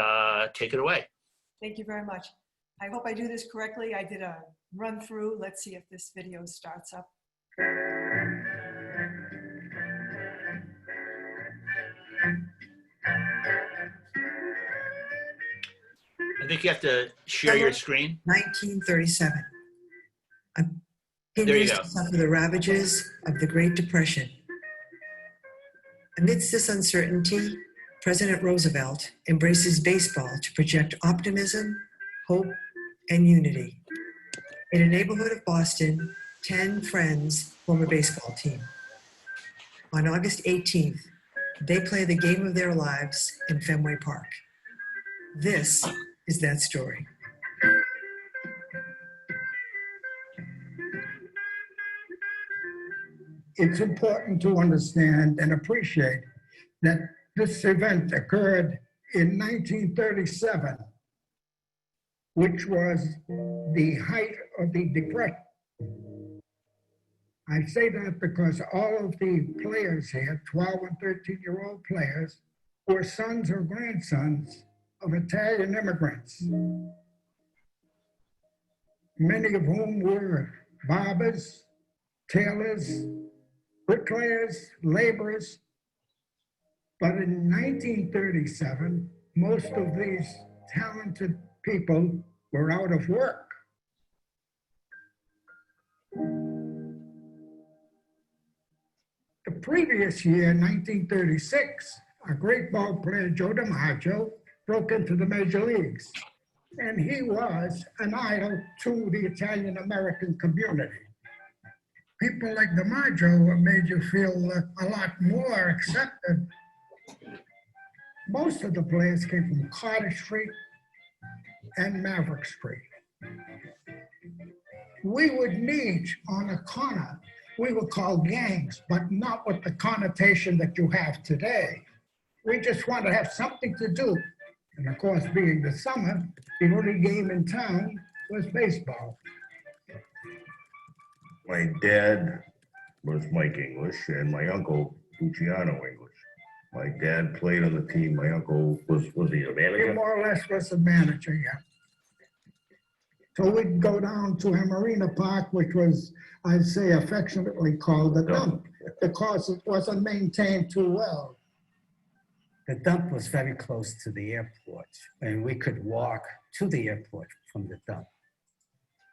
take it away. Thank you very much. I hope I do this correctly. I did a run through. Let's see if this video starts up. I think you have to share your screen. 1937. There you go. Continues to suffer the ravages of the Great Depression. Amidst this uncertainty, President Roosevelt embraces baseball to project optimism, hope, and unity. In a neighborhood of Boston, 10 friends form a baseball team. On August 18th, they play the game of their lives in Fenway Park. This is that story. It's important to understand and appreciate that this event occurred in 1937, which was the height of the Depression. I say that because all of the players here, 12 and 13-year-old players, were sons or grandsons of Italian immigrants, many of whom were barbers, tailors, bricklayers, laborers. But in 1937, most of these talented people were out of work. The previous year, 1936, a great ball player, Joe DiMaggio, broke into the major leagues. And he was an idol to the Italian-American community. People like DiMaggio made you feel a lot more accepted. Most of the players came from Carter Street and Maverick Street. We would meet on a corner. We were called gangs, but not with the connotation that you have today. We just wanted to have something to do. And of course, being the summer, the only game in town was baseball. My dad was Mike English and my uncle Luciano English. My dad played on the team. My uncle was he a He manager? more or less was a manager, yeah. So we'd go down to Marina Park, which was, I'd say, affectionately called the dump, because it wasn't maintained too well. The dump was very close to the airport, and we could walk to the airport from the dump.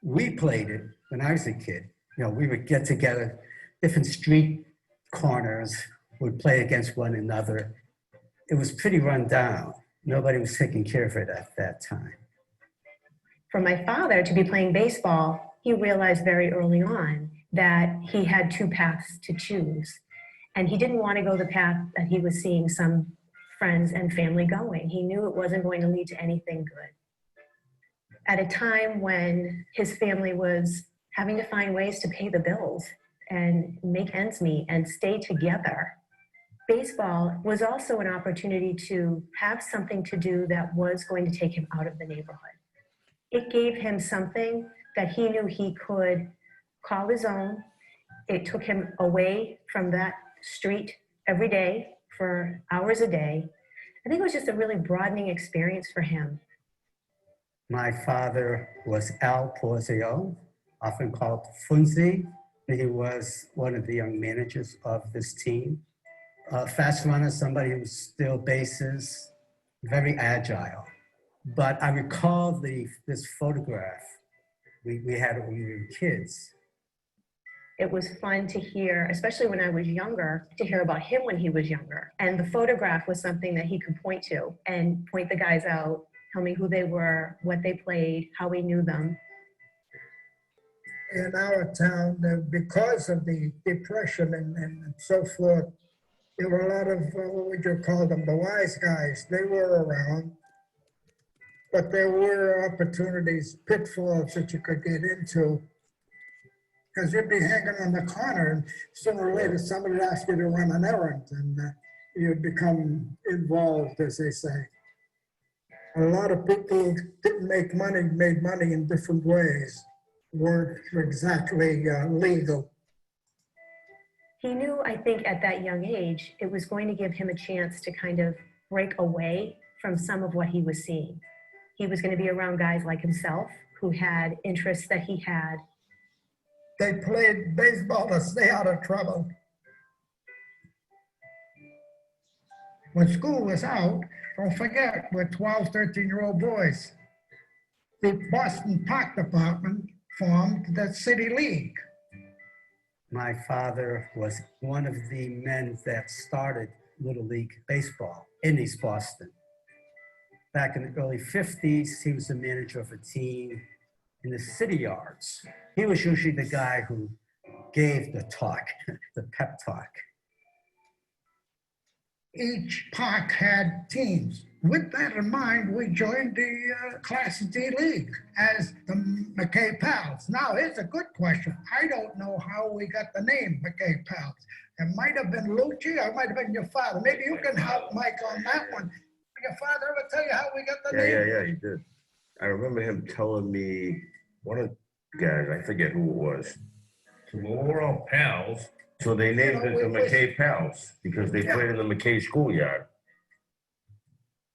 We played it when I was a kid. You know, we would get together, different street corners, would play against one another. It was pretty run down. Nobody was taking care of it at that time. For my father to be playing baseball, he realized very early on that he had two paths to choose. And he didn't want to go the path that he was seeing some friends and family going. He knew it wasn't going to lead to anything good. At a time when his family was having to find ways to pay the bills and make ends meet and stay together, baseball was also an opportunity to have something to do that was going to take him out of the neighborhood. It gave him something that he knew he could call his own. It took him away from that street every day for hours a day. I think it was just a really broadening experience for him. My father was Al Porzio, often called Funzi. He was one of the young managers of this team. A fast runner, somebody who steal bases, very agile. But I recall this photograph we had when we were kids. It was fun to hear, especially when I was younger, to hear about him when he was younger. And the photograph was something that he could point to and point the guys out, tell me who they were, what they played, how we knew them. In our town, because of the Depression and so forth, there were a lot of, what would you call them, the wise guys. They were around, but there were opportunities, pitfalls that you could get into, because you'd be hanging on the corner, and sooner or later somebody would ask you to run an errand, and you'd become involved, as they say. A lot of people didn't make money, made money in different ways, weren't exactly legal. He knew, I think, at that young age, it was going to give him a chance to kind of break away from some of what he was seeing. He was going to be around guys like himself who had interests that he had. They played baseball to stay out of trouble. When school was out, don't forget, we're 12, 13-year-old boys. The Boston Park Department formed the City League. My father was one of the men that started Little League Baseball in East Boston. Back in the early 50s, he was the manager of a team in the city yards. He was usually the guy who gave the talk, the pep talk. Each park had teams. With that in mind, we joined the Class D League as the McKay Pals. Now, here's a good question. I don't know how we got the name McKay Pals. It might have been Lucci, or it might have been your father. Maybe you can help Mike on that one. Did your father ever tell you how we got the name? Yeah, he did. I remember him telling me, one of the guys, I forget who it was. So we're all pals. So they named it the McKay Pals because they played in the McKay schoolyard.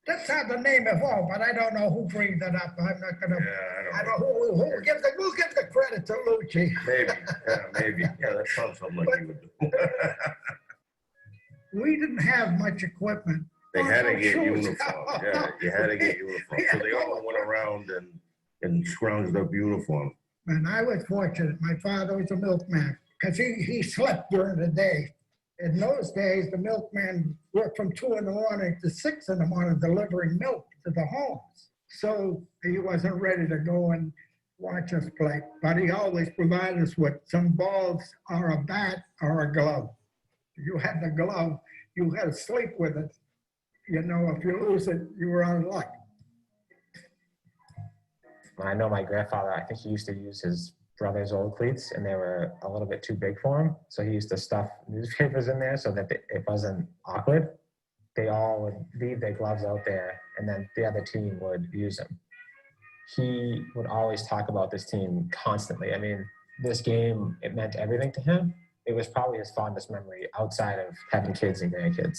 That's how the name evolved, but I don't know who breathed it up. I'm not gonna. Yeah, I don't know who gives we'll give the credit to Lucci. Maybe. Yeah, that sounds something like he would do. We didn't have much equipment. They had to get Shoes. uniforms. Yeah, you had to get uniforms. So they all went around and scrounged up uniforms. And I was fortunate. My father was a milkman because he slept during the day. In those days, the milkman worked from 2 in the morning to 6 in the morning delivering milk to the homes. So he wasn't ready to go and watch us play. But he always provided us with some balls or a bat or a glove. You had the glove, you had to sleep with it. You know, if you lose it, you were out of luck. I know my grandfather, I think he used to use his brother's old cleats, and they were a little bit too big for him. So he used to stuff newspapers in there so that it wasn't awkward. They all would leave their gloves out there, and then the other team would use them. He would always talk about this team constantly. I mean, this game, it meant everything to him. It was probably his fondest memory outside of having kids and grandkids.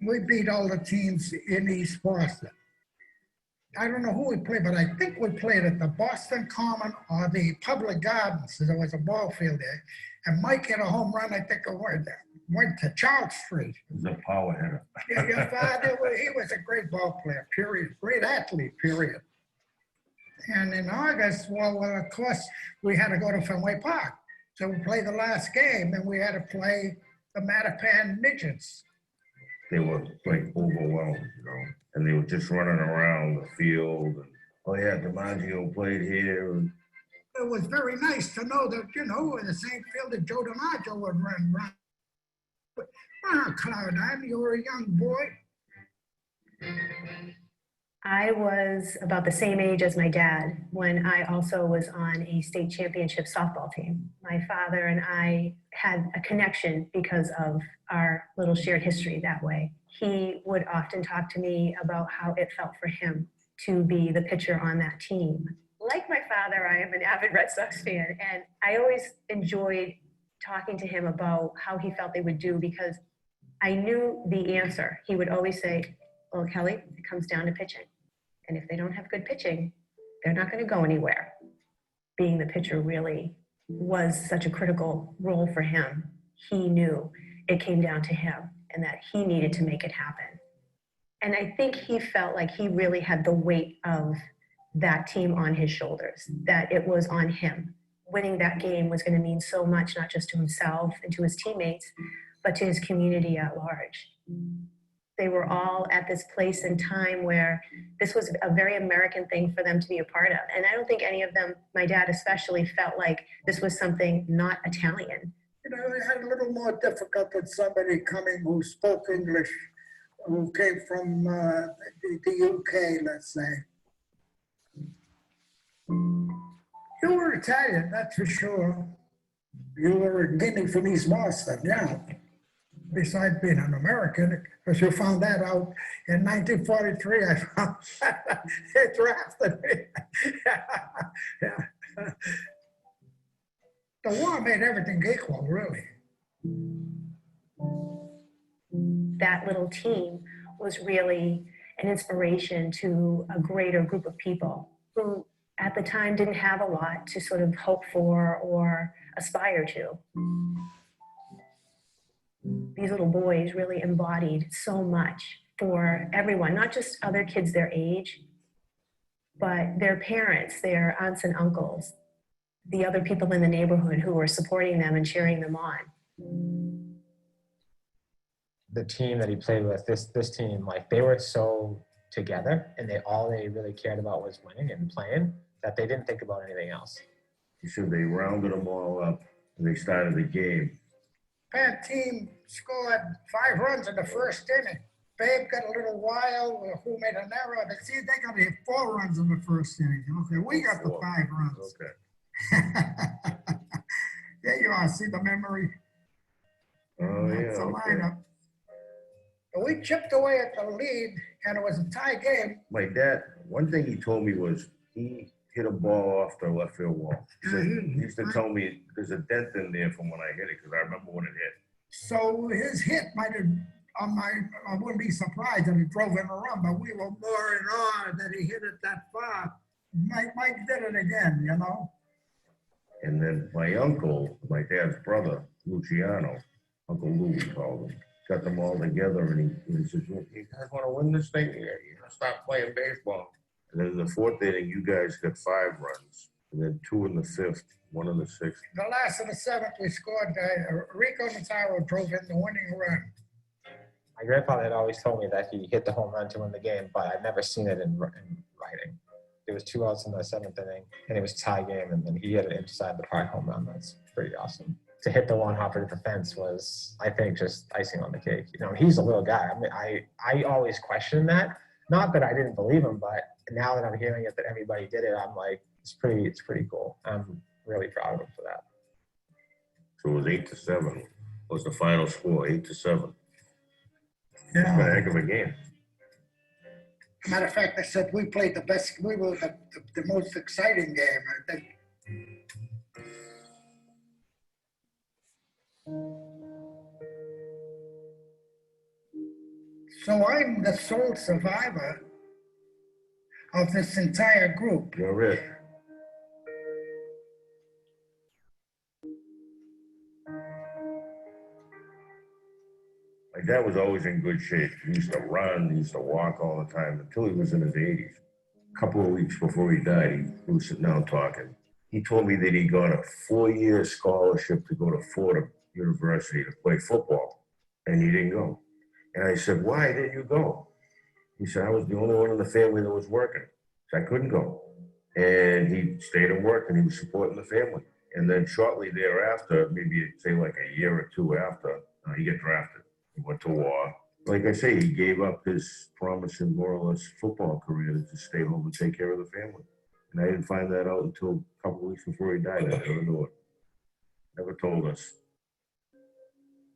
We beat all the teams in East Boston. I don't know who we played, but I think we played at the Boston Common or the Public Gardens. There was a ball field there. And Mike hit a home run, I think it went to Charles Street. It was a power hitter. Yeah, your father, he was a great ball player, period. Great athlete, period. And in August, well, of course, we had to go to Fenway Park. So we played the last game, and we had to play the Mattapan Midgets. They were like overwhelmed, you know, and they were just running around the field. And, oh yeah, DiMaggio played here. And it was very nice to know that, you know, in the same field that Joe DiMaggio would run. But, Claudine, you were a young boy. I was about the same age as my dad when I also was on a state championship softball team. My father and I had a connection because of our little shared history that way. He would often talk to me about how it felt for him to be the pitcher on that team. Like my father, I am an avid Red Sox fan, and I always enjoyed talking to him about how he felt they would do because I knew the answer. He would always say, well, Kelly, it comes down to pitching. And if they don't have good pitching, they're not going to go anywhere. Being the pitcher really was such a critical role for him. He knew. it came down to him and that he needed to make it happen. And I think he felt like he really had the weight of that team on his shoulders, that it was on him. Winning that game was going to mean so much, not just to himself and to his teammates, but to his community at large. They were all at this place and time where this was a very American thing for them to be a part of. And I don't think any of them, my dad especially, felt like this was something not Italian. You know, they had a little more difficult with somebody coming who spoke English, who came from the UK, let's say. You were Italian, that's for sure. You were gaining from East Boston, yeah. Besides being an American, because you found that out in 1943, I found they drafted me. Yeah. The war made everything equal, really. That little team was really an inspiration to a greater group of people who at the time didn't have a lot to sort of hope for or aspire to. These little boys really embodied so much for everyone, not just other kids their age, but their parents, their aunts and uncles, the other people in the neighborhood who were supporting them and cheering them on. The team that he played with, this team, like they were so together and they really cared about was winning and playing that they didn't think about anything else. He said they rounded them all up and they started the game. That team scored 5 runs in the first inning. Babe got a little wild, who made an error. But see, they got to hit 4 runs in the first inning. Okay, we got the 5 runs. Okay. There you are, see the memory? Oh, yeah. That's the Okay. lineup. But we chipped away at the lead, and it was a tie game. My dad, one thing he told me was he hit a ball off the left field wall. He said, he used to tell me there's a dent in there from when I hit it, because I remember when it hit. So his hit might have, I wouldn't be surprised if he drove in a run, but we were more in awe that he hit it that far. Mike did it again, you know? And then my uncle, my dad's brother, Luciano, Uncle Lou, we called him, got them all together, and he says, you guys want to win this thing? You're going to stop playing baseball. And then in the 4th inning, you guys got 5 runs, and then 2 in the 5th, 1 in the 6th. The last of the 7th, we scored, Rico Nataro drove in the winning run. My grandfather had always told me that he hit the home run to win the game, but I'd never seen it in writing. There was 2 outs in the 7th inning, and it was a tie game, and then he hit an inside the park home run. That's pretty awesome. To hit the one hopper to the fence was, I think, just icing on the cake. You know, he's a little guy. I mean, I always questioned that. Not that I didn't believe him, but now that I'm hearing it that everybody did it, I'm like, it's pretty cool. I'm really proud of him for that. So it was 8-7 was the final score, 8-7. Yeah. It's a heck of a game. Matter of fact, I said we played the best, we were the most exciting game, I think. So I'm the sole survivor of this entire group. You're it. My dad was always in good shape. He used to run, he used to walk all the time until he was in his 80s. A couple of weeks before he died, we were sitting down talking. He told me that he got a 4-year scholarship to go to Florida University to play football, and he didn't go. And I said, why didn't you go? He said, I was the only one in the family that was working, so I couldn't go. And he stayed at work, and he was supporting the family. And then shortly thereafter, maybe say like a year or 2 after, he got drafted. He went to war. Like I say, he gave up his promising, more or less, football career to just stay home and take care of the family. And I didn't find that out until a couple of weeks before he died. I never knew it. Never told us.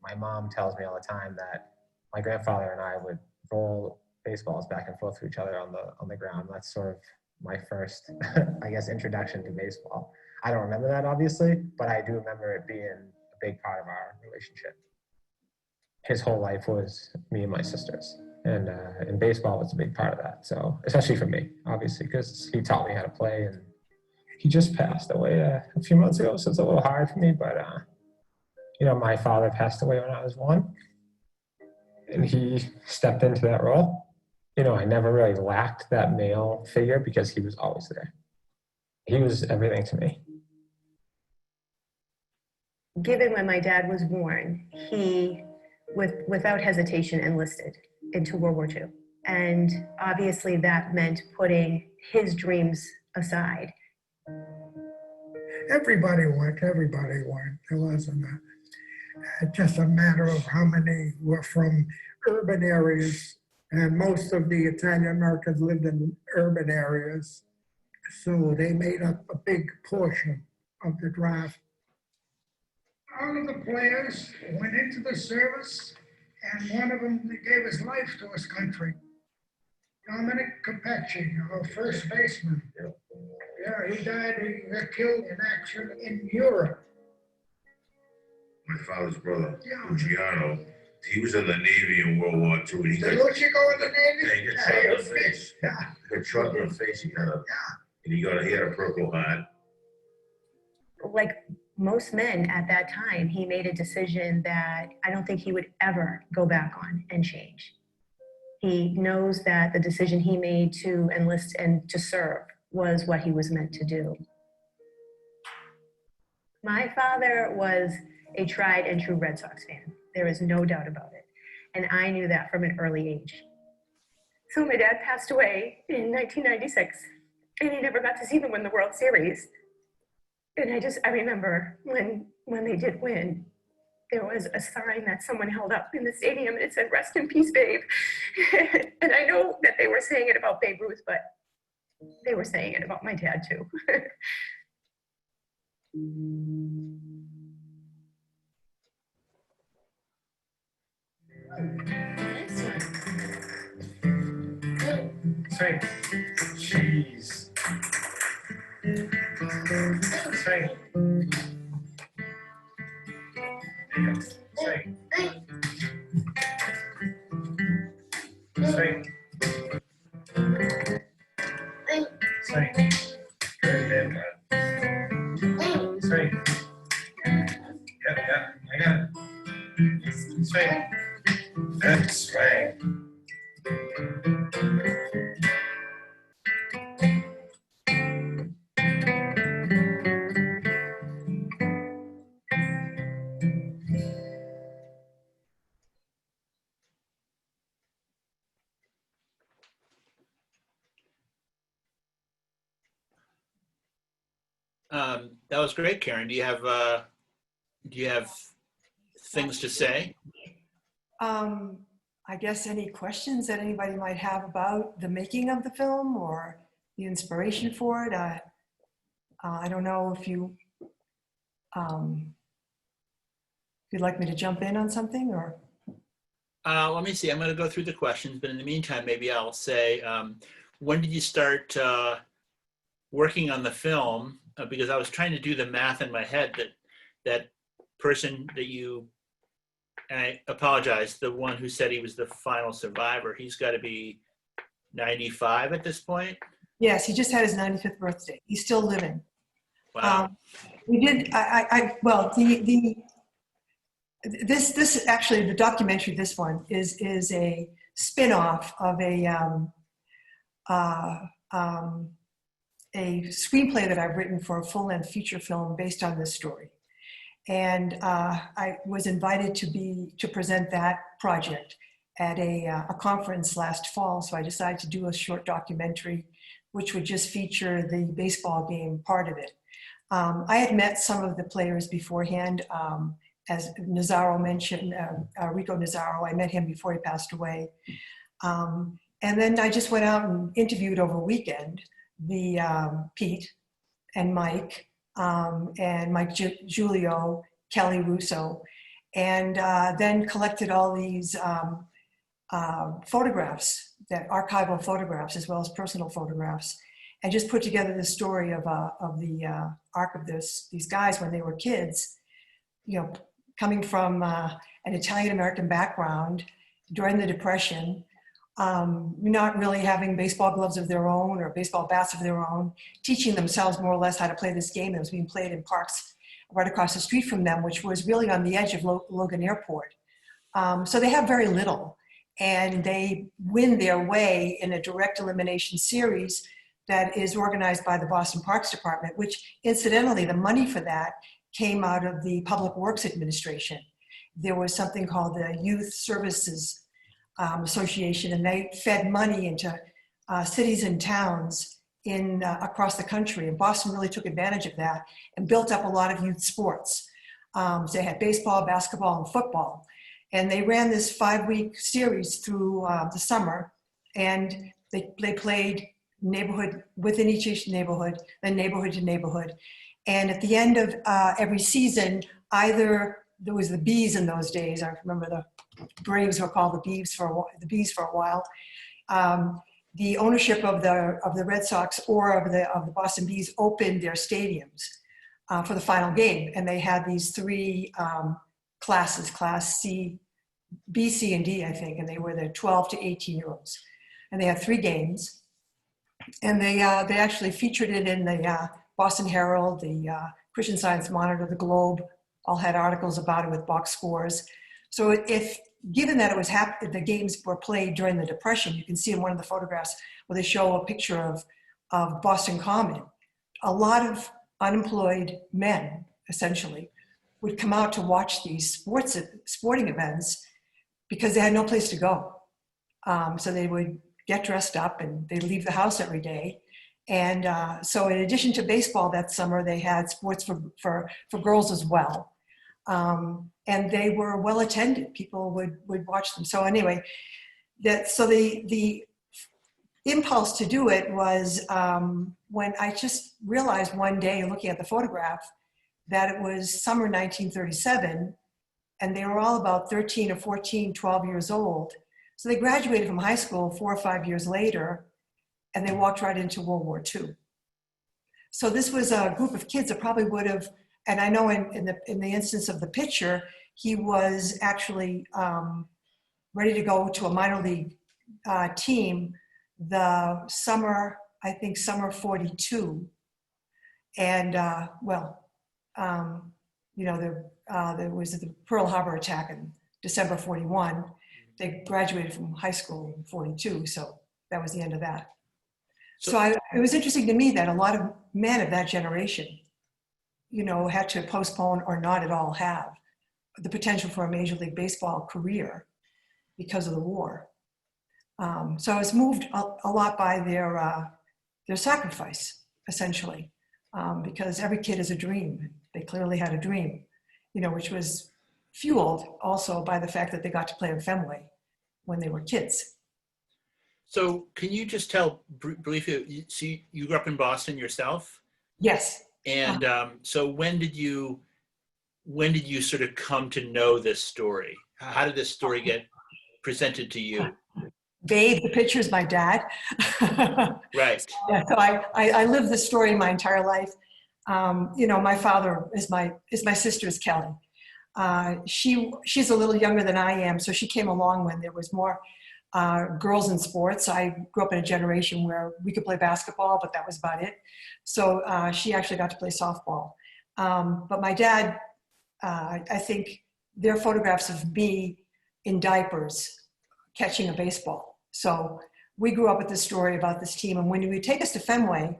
My mom tells me all the time that my grandfather and I would roll baseballs back and forth to each other on the ground. That's sort of my first, I guess, introduction to baseball. I don't remember that, obviously, but I do remember it being a big part of our relationship. His whole life was me and my sisters, and baseball was a big part of that. So, especially for me, obviously, because he taught me how to play, and he just passed away a few months ago, so it's a little hard for me, but You know, my father passed away when I was 1, and he stepped into that role. You know, I never really lacked that male figure because he was always there. He was everything to me. Given when my dad was born, he, without hesitation, enlisted into World War II. And obviously that meant putting his dreams aside. Everybody went. It wasn't just a matter of how many were from urban areas, and most of the Italian Americans lived in urban areas. So they made up a big portion of the draft. All of the players went into the service, and one of them gave his life to his country. Dominic Capecci, our first baseman. Yeah, he died, he got killed in action in Europe. My father's brother, Yeah. Luciano, he was in the Navy in World War II. And he Did Lucy go in the Navy? Yeah, he got shot in the face. Yeah. He got shot in the face. He had a Purple Heart. Like most men at that time, he made a decision that I don't think he would ever go back on and change. He knows that the decision he made to enlist and to serve was what he was meant to do. My father was a tried and true Red Sox fan. There is no doubt about it. And I knew that from an early age. So my dad passed away in 1996, and he never got to see them win the World Series. And I remember when they did win, there was a sign that someone held up in the stadium and it said, "Rest in peace, Babe." And I know that they were saying it about Babe Ruth, but they were saying it about my dad too. Say cheese. Say. Say. Say. Say. Good man. Say. Yeah, I got it. Say. That's right. That was great, Karen. Do you have things to say? I guess any questions that anybody might have about the making of the film or the inspiration for it. I don't know if you'd like me to jump in on something or. Let me see. I'm going to go through the questions, but in the meantime, maybe I'll say, when did you start working on the film? Because I was trying to do the math in my head that person that you, and I apologize, the one who said he was the final survivor, he's got to be 95 at this point? Yes, he just had his 95th birthday. He's still living. Wow. We did, well, this actually, the documentary, this one, is a spin-off of a screenplay that I've written for a full-length feature film based on this story. And I was invited to present that project at a conference last fall. So I decided to do a short documentary, which would just feature the baseball game part of it. I had met some of the players beforehand. As Nazaro mentioned, Rico Nazaro, I met him before he passed away. And then I just went out and interviewed over a weekend Pete and Mike, Giulio, Kelly Russo, and then collected all these photographs, that archival photographs, as well as personal photographs, and just put together the story of the arc of these guys when they were kids, you know, coming from an Italian-American background during the Depression, not really having baseball gloves of their own or baseball bats of their own, teaching themselves more or less how to play this game that was being played in parks right across the street from them, which was really on the edge of Logan Airport. So they have very little, and they win their way in a direct elimination series that is organized by the Boston Parks Department, which incidentally, the money for that came out of the Public Works Administration. There was something called the Youth Services Association, and they fed money into cities and towns in across the country. And Boston really took advantage of that and built up a lot of youth sports. So they had baseball, basketball, and football. And they ran this 5-week series through the summer, and they played neighborhood within each neighborhood, then neighborhood to neighborhood. And at the end of every season, either there was the Bees in those days. I remember the Braves were called the Bees for a while. The ownership of the Red Sox or of the Boston Bees opened their stadiums for the final game, and they had these 3 classes: Class C, B, C, and D, I think, and they were the 12 to 18-year-olds, and they had 3 games, and they actually featured it in the Boston Herald, the Christian Science Monitor, the Globe, all had articles about it with box scores. So given that it was the games were played during the Depression, you can see in one of the photographs where they show a picture of Boston Common. A lot of unemployed men, essentially, would come out to watch these sporting events because they had no place to go. So they would get dressed up and they'd leave the house every day. And so in addition to baseball that summer, they had sports for girls as well. And they were well attended. People would watch them. So anyway, the impulse to do it was when I just realized one day, looking at the photograph, that it was summer 1937, and they were all about 13 or 14, 12 years old. So they graduated from high school 4 or 5 years later, and they walked right into World War II. So this was a group of kids that probably would have, and I know in the instance of the pitcher, he was actually ready to go to a minor league team the summer, I think summer 42. And there was the Pearl Harbor attack in December 41. They graduated from high school in 42, so that was the end of that. So it was interesting to me that a lot of men of that generation, had to postpone or not at all have the potential for a Major League Baseball career because of the war. So I was moved a lot by their sacrifice, essentially, because every kid has a dream. They clearly had a dream, which was fueled also by the fact that they got to play in Fenway when they were kids. So can you just tell briefly, so you grew up in Boston yourself? Yes. And so when did you sort of come to know this story? How did this story get presented to you? Babe, the pitcher is my dad. Right. Yeah, so I lived this story my entire life. My father is my sister's Kelly. She's a little younger than I am, so she came along when there was more girls in sports. I grew up in a generation where we could play basketball, but that was about it. So she actually got to play softball. But my dad, I think there are photographs of me in diapers catching a baseball. So we grew up with this story about this team. And when he would take us to Fenway,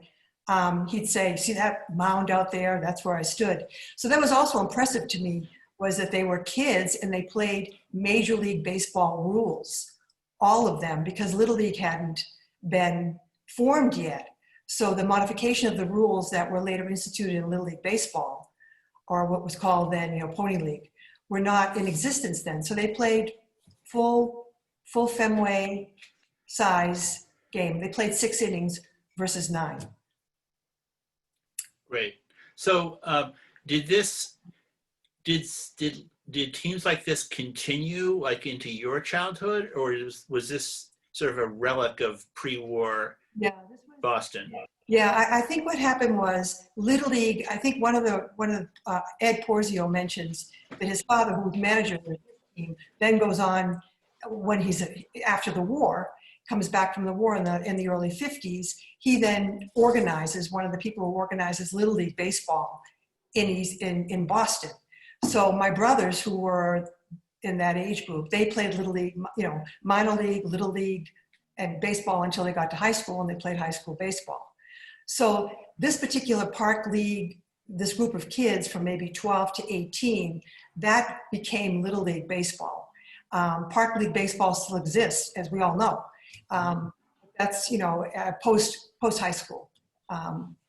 he'd say, "See that mound out there? That's where I stood." So that was also impressive to me, was that they were kids and they played Major League Baseball rules, all of them, because Little League hadn't been formed yet. So the modification of the rules that were later instituted in Little League Baseball, or what was called then, Pony League, were not in existence then. So they played full Fenway size game. They played 6 innings versus 9. Great. So did teams like this continue like into your childhood, or was this sort of a relic of pre-war Boston? Yeah, I think what happened was Little League. I think one of Ed Porzio mentions that his father, who was manager of the team, then goes on when he's after the war, comes back from the war in the early 50s. He then organizes, one of the people who organizes Little League Baseball in Boston. So my brothers who were in that age group, they played Little League, minor league, Little League, and baseball until they got to high school, and they played high school baseball. So this particular park league, this group of kids from maybe 12 to 18, that became Little League baseball. Park league baseball still exists, as we all know. That's, post high school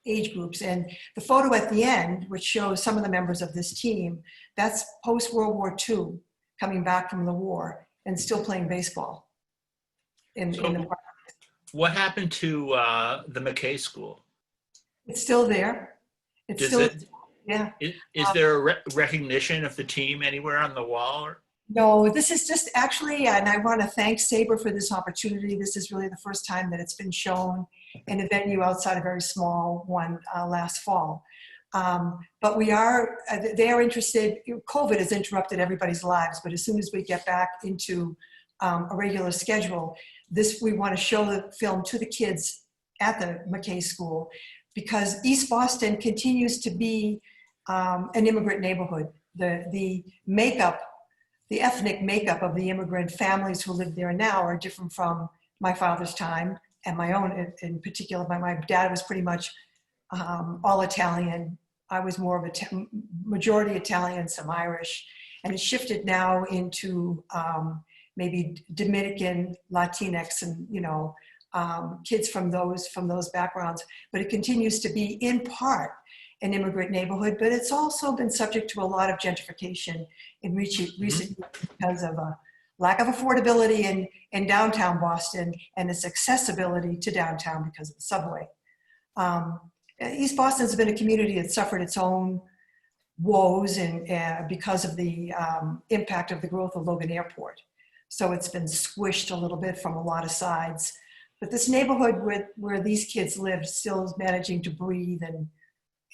age groups. And the photo at the end, which shows some of the members of this team, that's post World War II, coming back from the war and still playing baseball in the park. What happened to the McKay School? It's still there. Yeah. Is there a recognition of the team anywhere on the wall? No, this is just actually, and I want to thank SABR for this opportunity. This is really the first time that it's been shown in a venue outside a very small one last fall. But they are interested. COVID has interrupted everybody's lives, but as soon as we get back into a regular schedule, we want to show the film to the kids at the McKay School, because East Boston continues to be an immigrant neighborhood. The ethnic makeup of the immigrant families who live there now are different from my father's time and my own in particular. My dad was pretty much all Italian. I was more of a majority Italian, some Irish, and it shifted now into maybe Dominican, Latinx, and kids from those backgrounds. But it continues to be in part an immigrant neighborhood, but it's also been subject to a lot of gentrification in recent years because of a lack of affordability in downtown Boston and its accessibility to downtown because of the subway. East Boston's been a community that suffered its own woes and because of the impact of the growth of Logan Airport. So it's been squished a little bit from a lot of sides. But this neighborhood where these kids live still is managing to breathe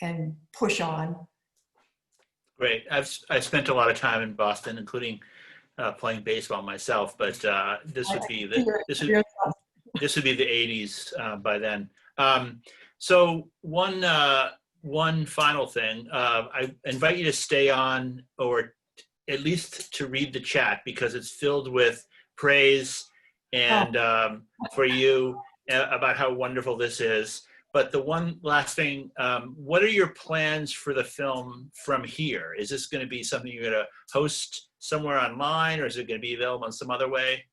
and push on. Great. I've spent a lot of time in Boston, including playing baseball myself. But this would be the 80s by then. So one final thing. I invite you to stay on, or at least to read the chat, because it's filled with praise and for you about how wonderful this is. But the one last thing, what are your plans for the film from here? Is this going to be something you're going to host somewhere online, or is it going to be available in some other way?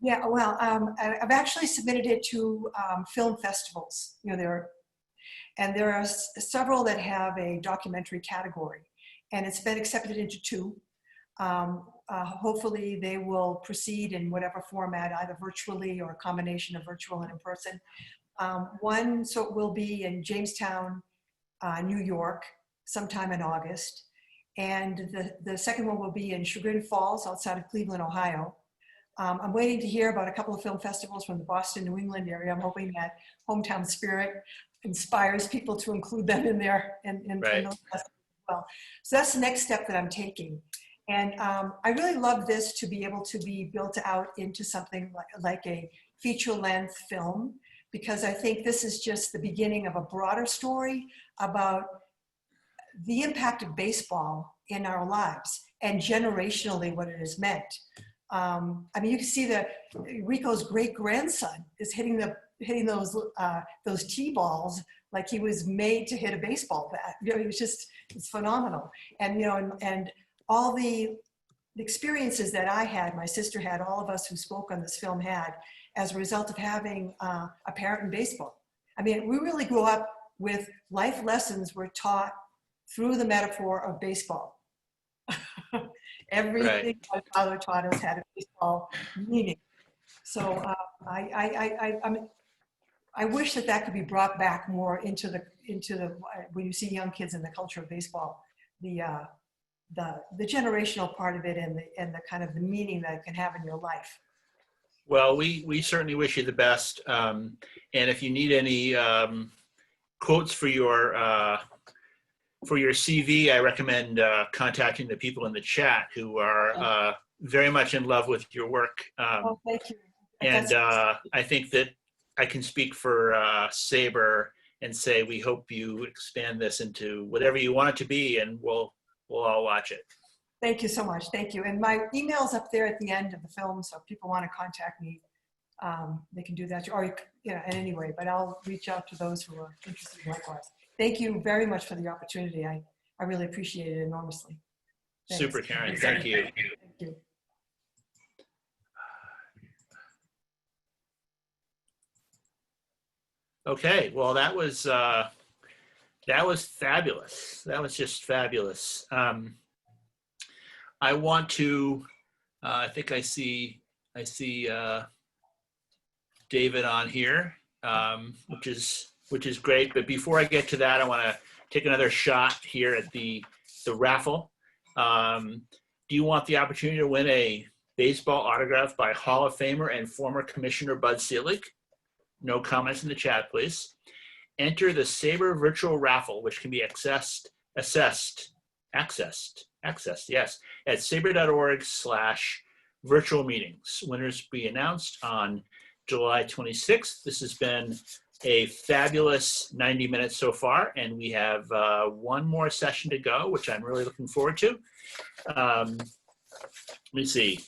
Yeah, well, I've actually submitted it to film festivals. There are several that have a documentary category, and it's been accepted into 2. Hopefully they will proceed in whatever format, either virtually or a combination of virtual and in person. One will be in Jamestown, New York, sometime in August. And the second one will be in Chagrin Falls, outside of Cleveland, Ohio. I'm waiting to hear about a couple of film festivals from the Boston, New England area. I'm hoping that Hometown Spirit inspires people to include them in there and Right. those festivals as well. So that's the next step that I'm taking. And I really love this to be able to be built out into something like a feature-length film, because I think this is just the beginning of a broader story about the impact of baseball in our lives and generationally what it has meant. I mean, you can see that Rico's great-grandson is hitting those T-balls like he was made to hit a baseball bat. It's phenomenal. And and all the experiences that I had, my sister had, all of us who spoke on this film had, as a result of having a parent in baseball. I mean, we really grew up with life lessons were taught through the metaphor of baseball. Everything my father taught us had a baseball meaning. So I wish that could be brought back more into the when you see young kids in the culture of baseball, the generational part of it and the kind of the meaning that it can have in your life. Well, we certainly wish you the best. And if you need any quotes for your CV, I recommend contacting the people in the chat who are very much in love with your work. Thank you. And I think that I can speak for SABR and say, we hope you expand this into whatever you want it to be, and we'll all watch it. Thank you so much. Thank you. And my email's up there at the end of the film, so if people want to contact me, they can do that, or in any way, but I'll reach out to those who are interested likewise. Thank you very much for the opportunity. I really appreciate it enormously. Thanks. Super, Karen. Thank you. Thank you. Okay, well, that was fabulous. That was just fabulous. I want to, I think I see David on here, which is great. But before I get to that, I want to take another shot here at the raffle. Do you want the opportunity to win a baseball autograph by Hall of Famer and former Commissioner Bud Selig? No comments in the chat, please. Enter the SABR Virtual raffle, which can be accessed, yes, at sabr.org/virtual meetings. Winners will be announced on July 26th. This has been a fabulous 90 minutes so far, and we have one more session to go, which I'm really looking forward to. Let me see.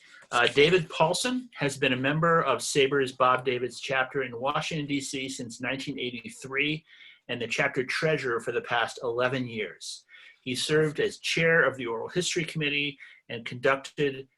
David Paulson has been a member of SABR's Bob David's chapter in Washington, D.C. since 1983, and the chapter treasurer for the past 11 years. He served as chair of the Oral History Committee and conducted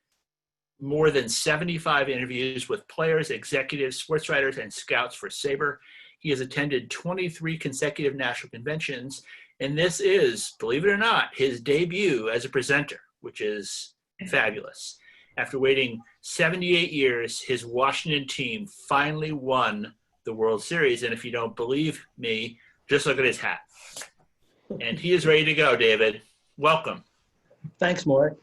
more than 75 interviews with players, executives, sports writers, and scouts for SABR. He has attended 23 consecutive national conventions, and this is, believe it or not, his debut as a presenter, which is fabulous. After waiting 78 years, his Washington team finally won the World Series. And if you don't believe me, just look at his hat. And he is ready to go, David. Welcome. Thanks, Mark.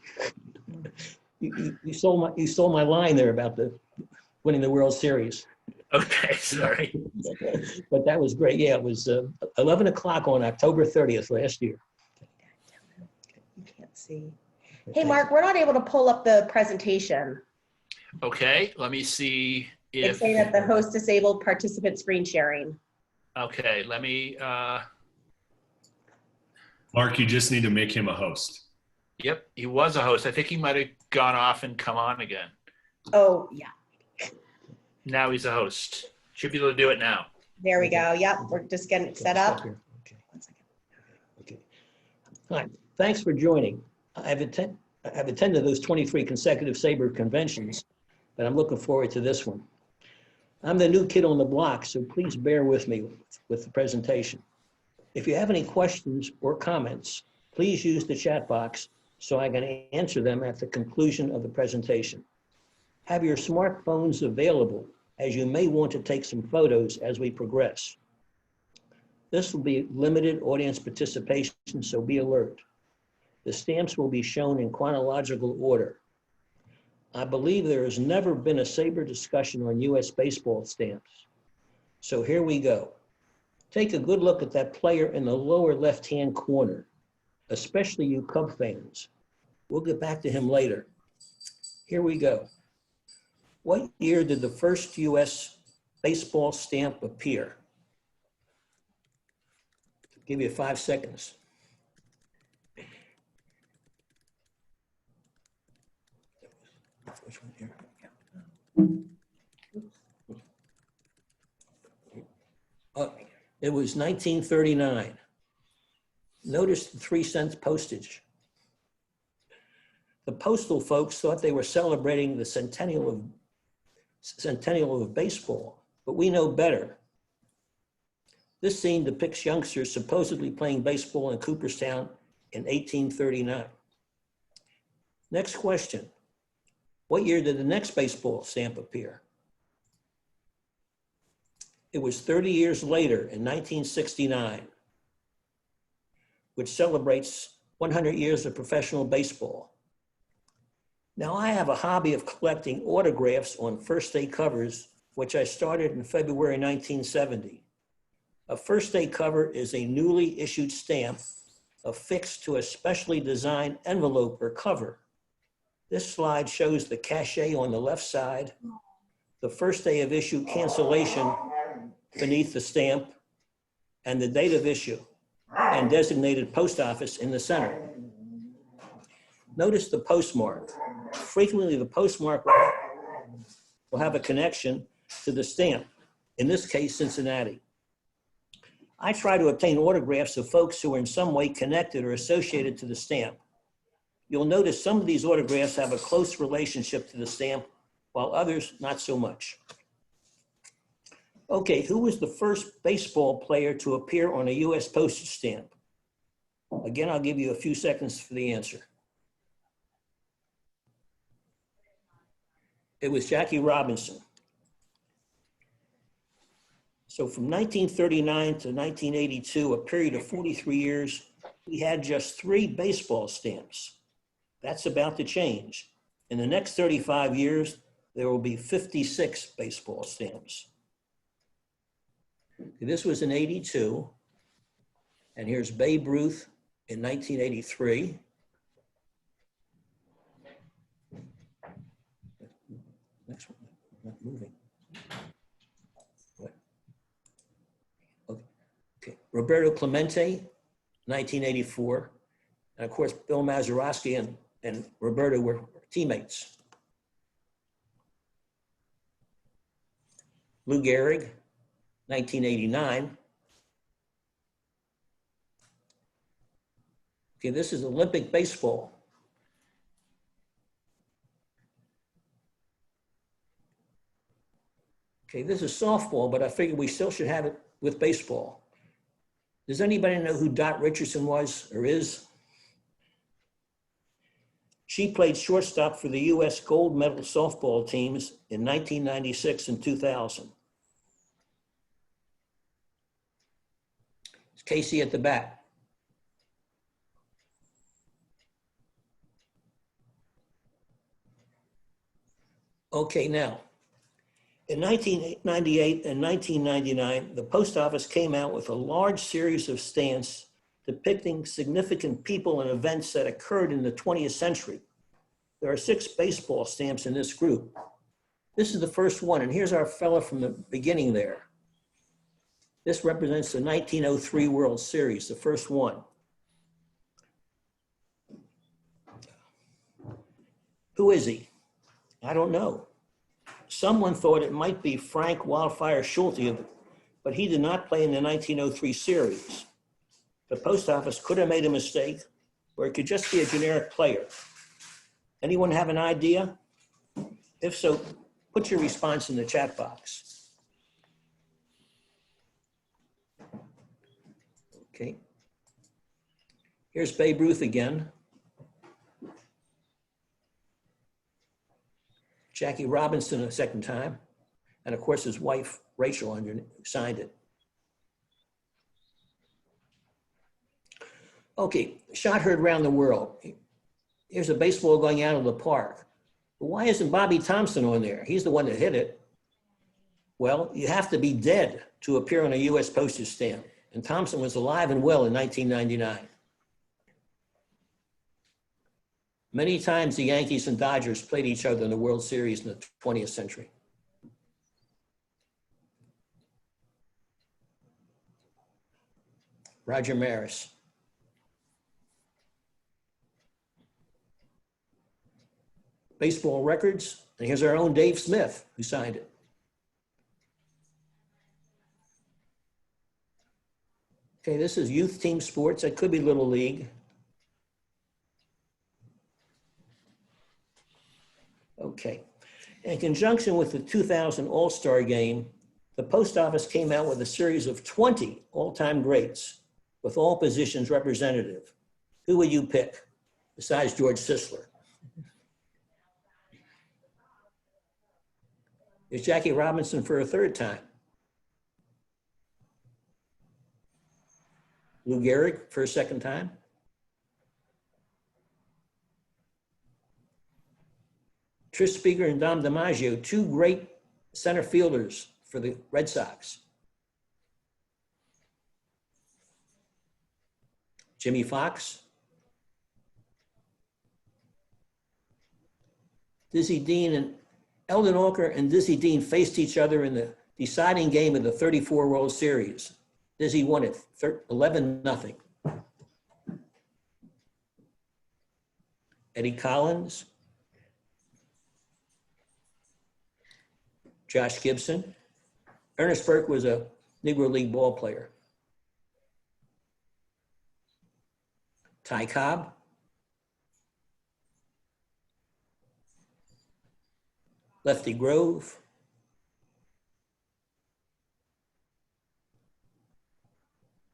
You stole my line there about winning the World Series. Okay, sorry. But that was great. Yeah, it was 11 o'clock on October 30th last year. You can't see. Hey, Mark, we're not able to pull up the presentation. Okay, let me see if... It's saying that the host disabled participant screen sharing. Okay, let me... Mark, you just need to make him a host. Yep, he was a host. I think he might have gone off and come on again. Oh, yeah. Now he's a host. Should be able to do it now. There we go. Yep, we're just getting it set up. Okay. Okay. Hi, thanks for joining. I've attended those 23 consecutive SABR conventions, but I'm looking forward to this one. I'm the new kid on the block, so please bear with me with the presentation. If you have any questions or comments, please use the chat box so I can answer them at the conclusion of the presentation. Have your smartphones available, as you may want to take some photos as we progress. This will be limited audience participation, so be alert. The stamps will be shown in chronological order. I believe there has never been a SABR discussion on U.S. baseball stamps. So here we go. Take a good look at that player in the lower left-hand corner, especially you Cub fans. We'll get back to him later. Here we go. What year did the first U.S. baseball stamp appear? I'll give you 5 seconds. Which one here? It was 1939. Notice the 3 cents postage. The postal folks thought they were celebrating the centennial of baseball, but we know better. This scene depicts youngsters supposedly playing baseball in Cooperstown in 1839. Next question. What year did the next baseball stamp appear? It was 30 years later in 1969, which celebrates 100 years of professional baseball. Now, I have a hobby of collecting autographs on first day covers, which I started in February 1970. A first day cover is a newly issued stamp affixed to a specially designed envelope or cover. This slide shows the cachet on the left side, the first day of issue cancellation beneath the stamp, and the date of issue, and designated post office in the center. Notice the postmark. Frequently, the postmark will have a connection to the stamp, in this case, Cincinnati. I try to obtain autographs of folks who are in some way connected or associated to the stamp. You'll notice some of these autographs have a close relationship to the stamp, while others not so much. Okay, who was the first baseball player to appear on a US postage stamp? Again, I'll give you a few seconds for the answer. It was Jackie Robinson. So from 1939 to 1982, a period of 43 years, we had just 3 baseball stamps. That's about to change. In the next 35 years, there will be 56 baseball stamps. This was in 82, and here's Babe Ruth in 1983. Next one, not moving. What? Okay. Roberto Clemente, 1984. And of course, Bill Mazeroski and Roberto were teammates. Lou Gehrig, 1989. Okay, this is Olympic baseball. Okay, this is softball, but I figured we still should have it with baseball. Does anybody know who Dot Richardson was or is? She played shortstop for the U.S. gold medal softball teams in 1996 and 2000. It's Casey at the bat. Okay, now, in 1998 and 1999, the post office came out with a large series of stamps depicting significant people and events that occurred in the 20th century. There are 6 baseball stamps in this group. This is the first one, and here's our fella from the beginning there. This represents the 1903 World Series, the first one. Who is he? I don't know. Someone thought it might be Frank Wildfire Schulte, but he did not play in the 1903 series. The post office could have made a mistake, or it could just be a generic player. Anyone have an idea? If so, put your response in the chat box. Okay. Here's Babe Ruth again. Jackie Robinson a second time. And of course, his wife, Rachel, who signed it. Okay, shot heard around the world. Here's a baseball going out of the park. But why isn't Bobby Thompson on there? He's the one that hit it. Well, you have to be dead to appear on a US postage stamp. And Thompson was alive and well in 1999. Many times the Yankees and Dodgers played each other in the World Series in the 20th century. Roger Maris. Baseball records, and here's our own Dave Smith, who signed it. Okay, this is youth team sports. That could be Little League. Okay. In conjunction with the 2000 All-Star Game, the post office came out with a series of 20 all-time greats with all positions representative. Who would you pick besides George Sisler? Is Jackie Robinson for a third time? Lou Gehrig for a second time? Tris Speaker and Dom DiMaggio, 2 great center fielders for the Red Sox. Jimmy Fox. Dizzy Dean and Eldon Walker and Dizzy Dean faced each other in the deciding game of the 34 World Series. Dizzy won it 11-0. Eddie Collins, Josh Gibson. Ernest Burke was a Negro League ball player. Ty Cobb, Lefty Grove,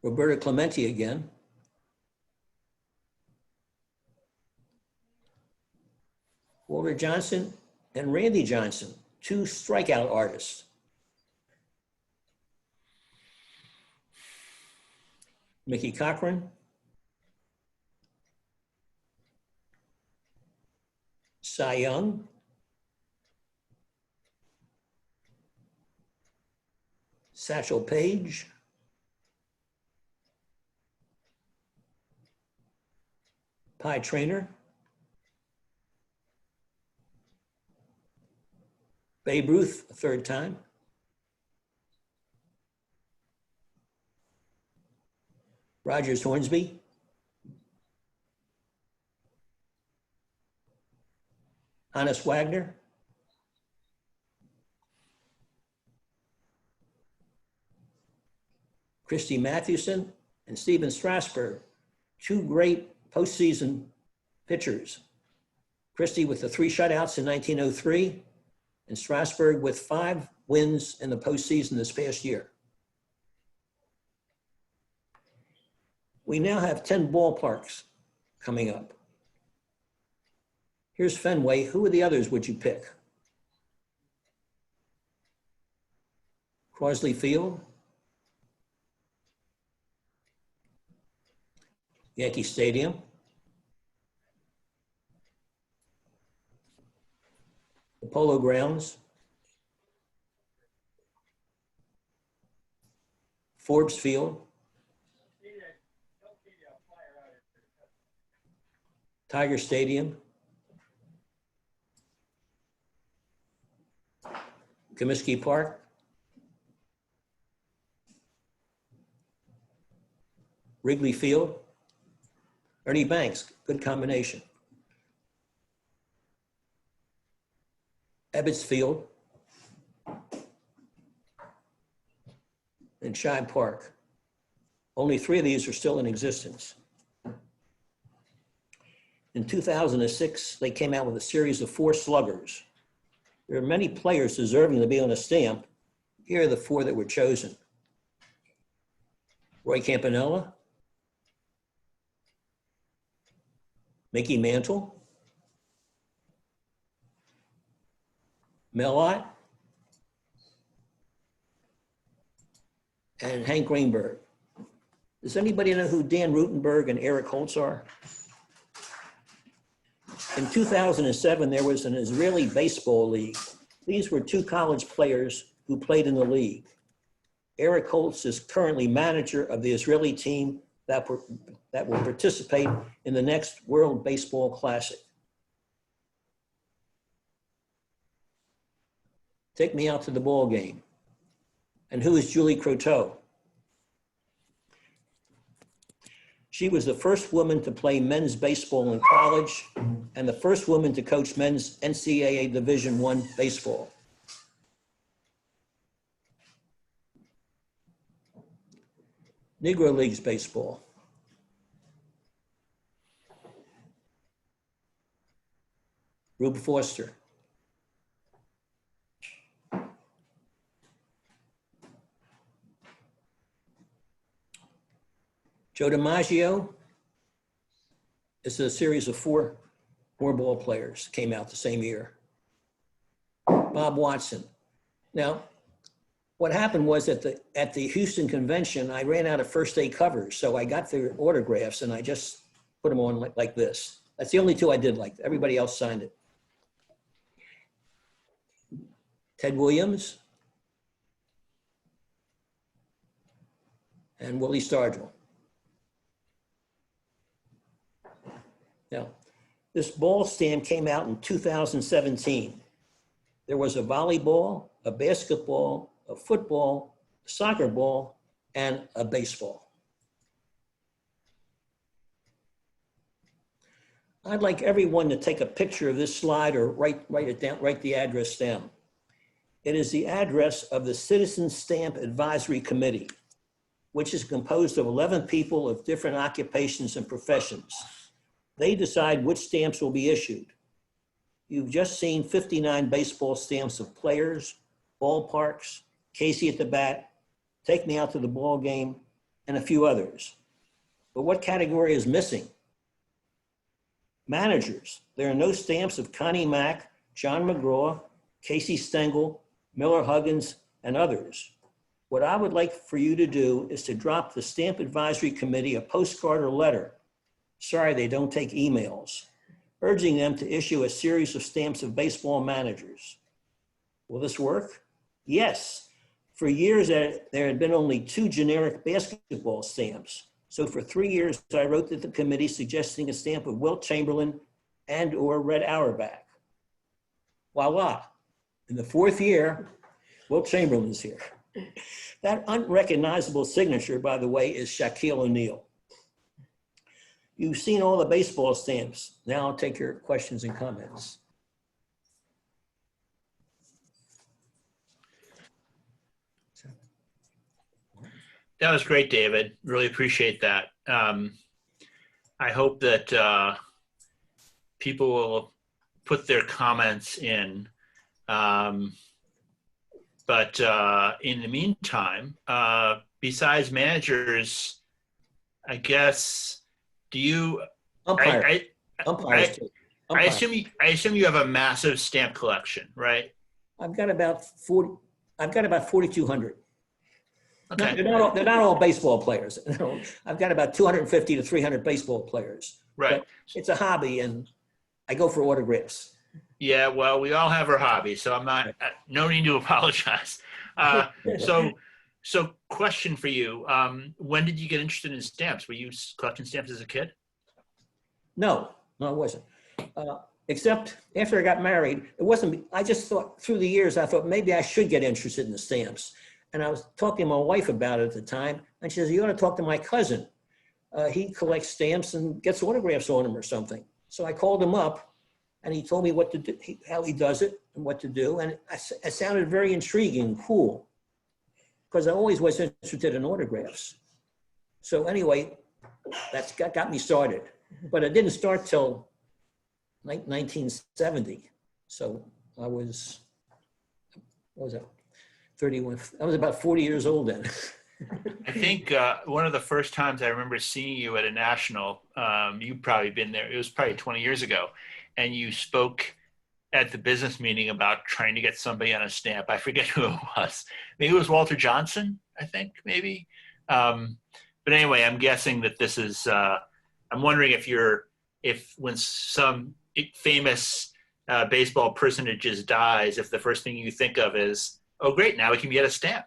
Roberta Clemente again, Walter Johnson and Randy Johnson, 2 strikeout artists. Mickey Cochran, Cy Young, Satchel Paige, Pie Trainer, Babe Ruth, a 3rd time, Rogers Hornsby, Hannes Wagner, Christy Mathewson, and Steven Strasburg, 2 great postseason pitchers. Christy with the 3 shutouts in 1903, and Strasburg with 5 wins in the postseason this past year. We now have 10 ballparks coming up. Here's Fenway. Who are the others would you pick? Crosley Field, Yankee Stadium, the Polo Grounds, Forbes Field, Tiger Stadium, Comiskey Park, Wrigley Field, Ernie Banks, good combination. Ebbets Field, and Shibe Park. Only 3 of these are still in existence. In 2006, they came out with a series of 4 sluggers. There are many players deserving to be on a stamp. Here are the 4 that were chosen. Roy Campanella, Mickey Mantle, Mel Ott, and Hank Greenberg. Does anybody know who Dan Rutenberg and Eric Holtz are? In 2007, there was an Israeli baseball league. These were 2 college players who played in the league. Eric Holtz is currently manager of the Israeli team that will participate in the next World Baseball Classic. Take me out to the ball game. And who is Julie Croteau? She was the first woman to play men's baseball in college and the first woman to coach men's NCAA Division I baseball. Negro Leagues baseball. Rube Foster. Joe DiMaggio is a series of 4 ball players, came out the same year. Bob Watson. Now, what happened was at the Houston convention, I ran out of first day covers, so I got their autographs and I just put them on like this. That's the only 2 I did like. Everybody else signed it. Ted Williams and Willie Stargell. Now, this ball stamp came out in 2017. There was a volleyball, a basketball, a football, a soccer ball, and a baseball. I'd like everyone to take a picture of this slide or write it down, write the address down. It is the address of the Citizen Stamp Advisory Committee, which is composed of 11 people of different occupations and professions. They decide which stamps will be issued. You've just seen 59 baseball stamps of players, ballparks, Casey at the bat, Take Me Out to the Ball Game, and a few others. But what category is missing? Managers. There are no stamps of Connie Mack, John McGraw, Casey Stengel, Miller Huggins, and others. What I would like for you to do is to drop the Stamp Advisory Committee a postcard or letter. Sorry, they don't take emails, urging them to issue a series of stamps of baseball managers. Will this work? Yes. For years, there had been only 2 generic basketball stamps. So for 3 years, I wrote to the committee suggesting a stamp of Wilt Chamberlain and or Red Auerbach. Voila. In the 4th year, Wilt Chamberlain's here. That unrecognizable signature, by the way, is Shaquille O'Neal. You've seen all the baseball stamps. Now I'll take your questions and comments. That was great, David. Really appreciate that. I hope that people will put their comments in. But in the meantime, besides managers, I guess, do you? Umpires. I assume you have a massive stamp collection, right? I've got about 4,200. Okay. No, they're not all baseball players. No, I've got about 250 to 300 baseball players. Right. But it's a hobby, and I go for autographs. Yeah, well, we all have our hobbies, so I'm not, no need to apologize. So question for you, when did you get interested in stamps? Were you collecting stamps as a kid? No, I wasn't. Except after I got married, it wasn't, I just thought through the years, I thought maybe I should get interested in the stamps. And I was talking to my wife about it at the time, and she says, you ought to talk to my cousin. He collects stamps and gets autographs on them or something. So I called him up, and he told me what to do, how he does it and what to do. And it sounded very intriguing and cool, because I always was interested in autographs. So anyway, that's got me started. But it didn't start till 1970. So I was, what was that? 31. I was about 40 years old then. I think one of the first times I remember seeing you at a national, you've probably been there, it was probably 20 years ago, and you spoke at the business meeting about trying to get somebody on a stamp. I forget who it was. Maybe it was Walter Johnson, I think, maybe. But anyway, I'm guessing that this is, I'm wondering if when some famous baseball personage dies, if the first thing you think of is, oh, great, now we can get a stamp.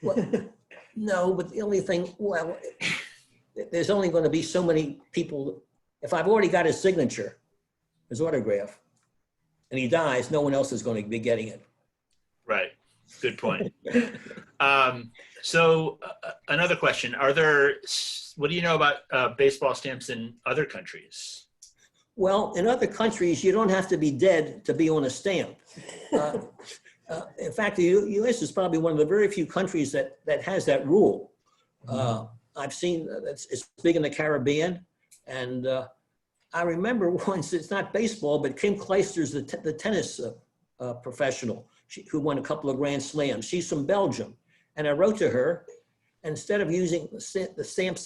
Well, no, but the only thing, well, there's only going to be so many people. If I've already got his signature, his autograph, and he dies, no one else is going to be getting it. Right. Good point. So another question, what do you know about baseball stamps in other countries? Well, in other countries, you don't have to be dead to be on a stamp. In fact, the U.S. is probably one of the very few countries that has that rule. I've seen it's big in the Caribbean, and I remember once, it's not baseball, but Kim Clijsters, the tennis professional, who won a couple of Grand Slams. She's from Belgium, and I wrote to her, instead of using the stamp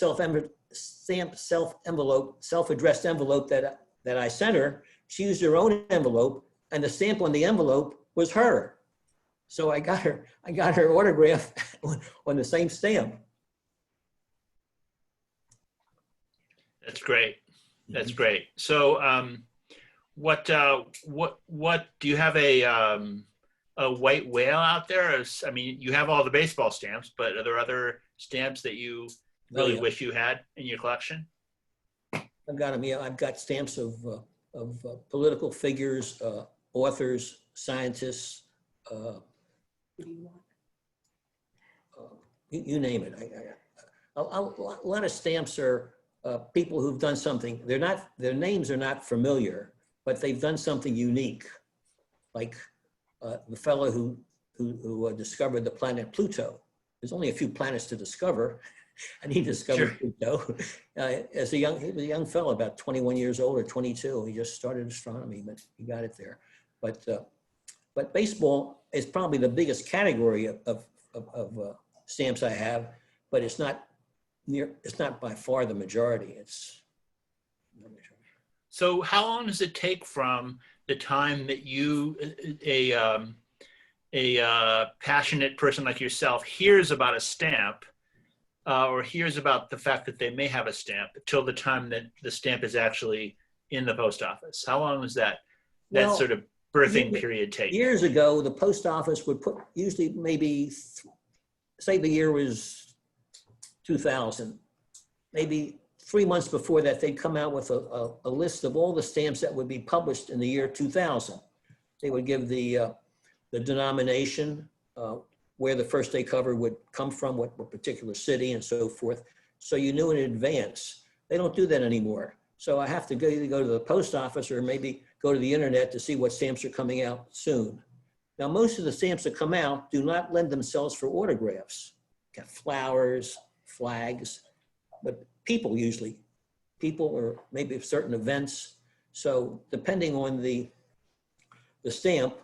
self-addressed envelope that I sent her, she used her own envelope, and the stamp on the envelope was her. So I got her autograph on the same stamp. That's great. That's great. So, what do you have a white whale out there? I mean, you have all the baseball stamps, but are there other stamps that you really wish you had in your collection? I've got them. Yeah, I've got stamps of political figures, authors, scientists. you name it. A lot of stamps are people who've done something. Their names are not familiar, but they've done something unique, like the fellow who discovered the planet Pluto. There's only a few planets to discover, and he discovered Pluto as he was a young fellow, about 21 years old or 22. He just started astronomy, but he got it there. But baseball is probably the biggest category of stamps I have, but it's not by far the majority. So how long does it take from the time that you, a passionate person like yourself, hears about a stamp or hears about the fact that they may have a stamp till the time that the stamp is actually in the post office? How long does that sort of birthing period take? Years ago, the post office would put, usually maybe, say the year was 2000, maybe 3 months before that, they'd come out with a list of all the stamps that would be published in the year 2000. They would give the denomination, where the first day cover would come from, what particular city and so forth. So you knew in advance. They don't do that anymore. So I have to either go to the post office or maybe go to the internet to see what stamps are coming out soon. Now, most of the stamps that come out do not lend themselves for autographs. Got flowers, flags, but people usually, or maybe certain events. So depending on the stamp,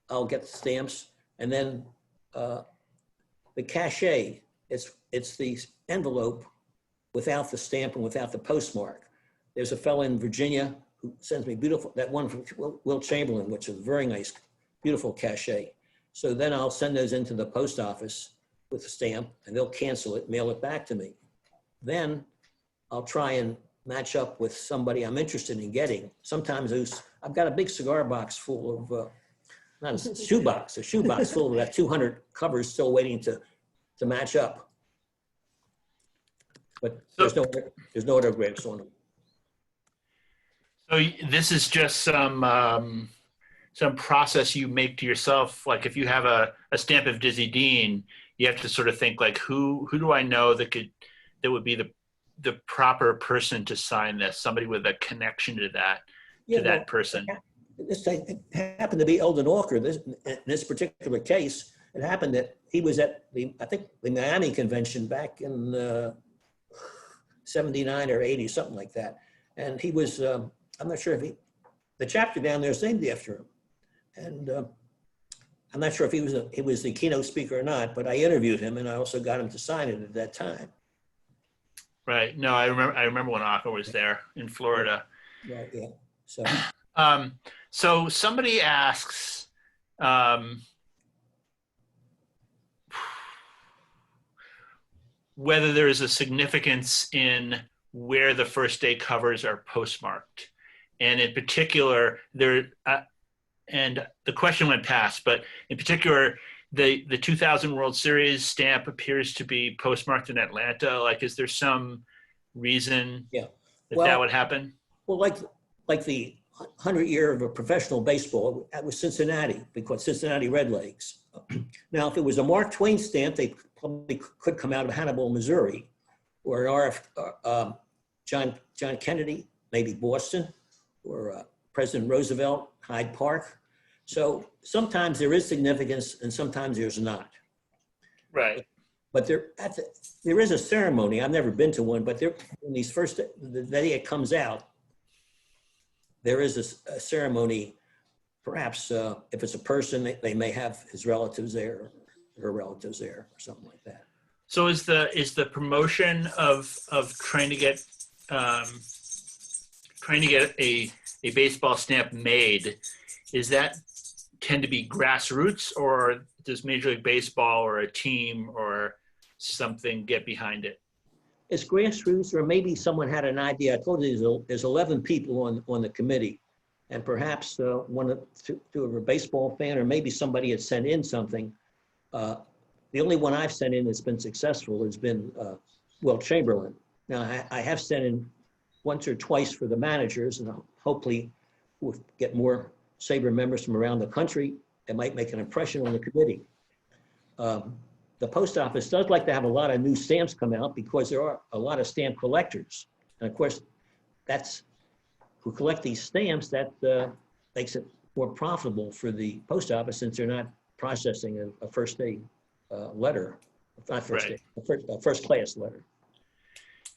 I'll get the stamps, and then the cachet, it's the envelope without the stamp and without the postmark. There's a fellow in Virginia who sends me that one from Will Chamberlain, which is a very nice, beautiful cachet. So then I'll send those into the post office with the stamp, and they'll cancel it, mail it back to me. Then I'll try and match up with somebody I'm interested in getting. Sometimes I've got a big cigar box full of, not a shoebox full of about 200 covers still waiting to match up. But there's no autographs on them. So this is just some process you make to yourself. Like if you have a stamp of Dizzy Dean, you have to sort of think like, who do I know that would be the proper person to sign this? Somebody with a connection to that person. It happened to be Eldon Walker. In this particular case, it happened that he was at the Miami convention back in 79 or 80, something like that. And he was, I'm not sure if the chapter down there is named after him. And I'm not sure if he was the keynote speaker or not, but I interviewed him and I also got him to sign it at that time. Right. No, I remember when Arnold was there in Florida. Right. Yeah. So. So somebody asks, whether there is a significance in where the first day covers are postmarked. And in particular, and the question went past, but in particular, the 2000 World Series stamp appears to be postmarked in Atlanta. Like, is there some reason that would happen? Well, like the 100 year of a professional baseball, that was Cincinnati, because Cincinnati Redlegs. Now, if it was a Mark Twain stamp, they probably could come out of Hannibal, Missouri, or an John Kennedy, maybe Boston, or President Roosevelt, Hyde Park. So sometimes there is significance and sometimes there's not. Right. But there is a ceremony. I've never been to one, but when the day it comes out, there is a ceremony. Perhaps if it's a person, they may have his relatives there, or her relatives there, or something like that. So is the promotion of trying to get a baseball stamp made, is that tend to be grassroots, or does Major League Baseball or a team or something get behind it? It's grassroots, or maybe someone had an idea. I told you there's 11 people on the committee, and perhaps one of a baseball fan, or maybe somebody had sent in something. The only one I've sent in that's been successful has been Will Chamberlain. Now, I have sent in once or twice for the managers, and hopefully we'll get more SABR members from around the country that might make an impression on the committee. The the post office does like to have a lot of new stamps come out because there are a lot of stamp collectors. And of course, who collect these stamps, that makes it more profitable for the post office since they're not processing a first day letter, not first day, a first class letter.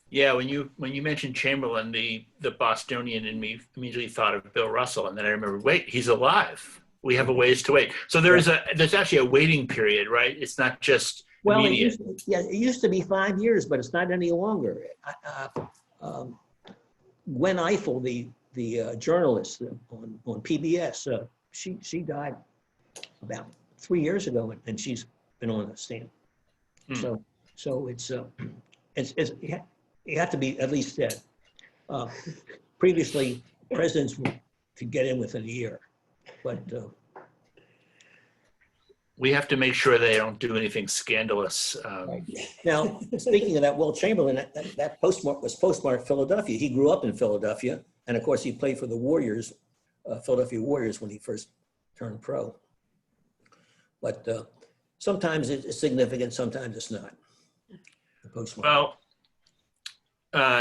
Yeah, when you mentioned Chamberlain, the Bostonian in me immediately thought of Bill Russell, and then I remember, wait, he's alive. We have a ways to wait. So there's actually a waiting period, right? It's not just immediate. It used to be 5 years, but it's not any longer. Gwen Eiffel, the journalist on PBS, she died about 3 years ago, and she's been on the stand. So it's you have to be at least dead. Previously, presidents could get in within a year, but we have to make sure they don't do anything scandalous. Now, speaking of that, Will Chamberlain, that postmark was postmarked Philadelphia. He grew up in Philadelphia, and of course, he played for the Warriors, Philadelphia Warriors, when he first turned pro. But sometimes it's significant, sometimes it's not. Well,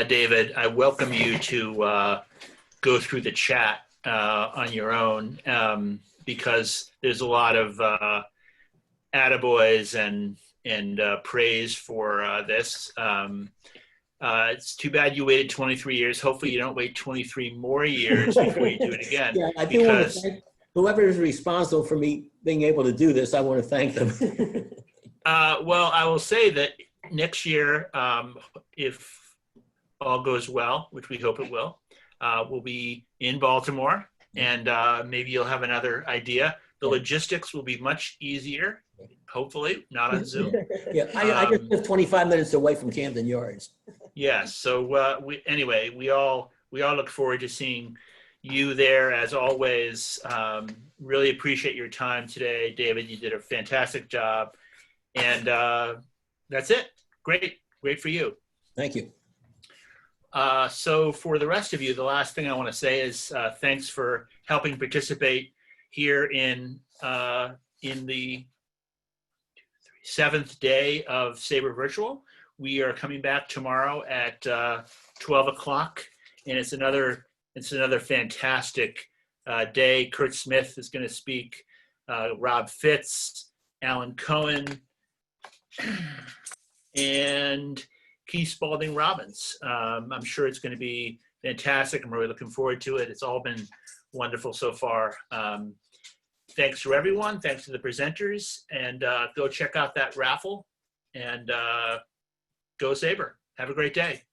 David, I welcome you to go through the chat on your own because there's a lot of attaboys and praise for this. It's too bad you waited 23 years. Hopefully you don't wait 23 more years before you do it again. Yeah, I do want to thank whoever is responsible for me being able to do this. I want to thank them. Well, I will say that next year, if all goes well, which we hope it will, we'll be in Baltimore, and maybe you'll have another idea. The logistics will be much easier, hopefully, not on Zoom. Yeah, I just live 25 minutes away from Camden Yards. Yes. So anyway, we all look forward to seeing you there as always. Really appreciate your time today, David. You did a fantastic job, and that's it. Great for you. Thank you. So for the rest of you, the last thing I want to say is thanks for helping participate here in the 7th day of SABR Virtual. We are coming back tomorrow at 12 o'clock, and it's another fantastic day. Kurt Smith is going to speak, Rob Fitz, Alan Cohen, and Keith Spalding Robbins. I'm sure it's going to be fantastic. I'm really looking forward to it. It's all been wonderful so far. Thanks to everyone. Thanks to the presenters. And go check out that raffle. And go SABR. Have a great day.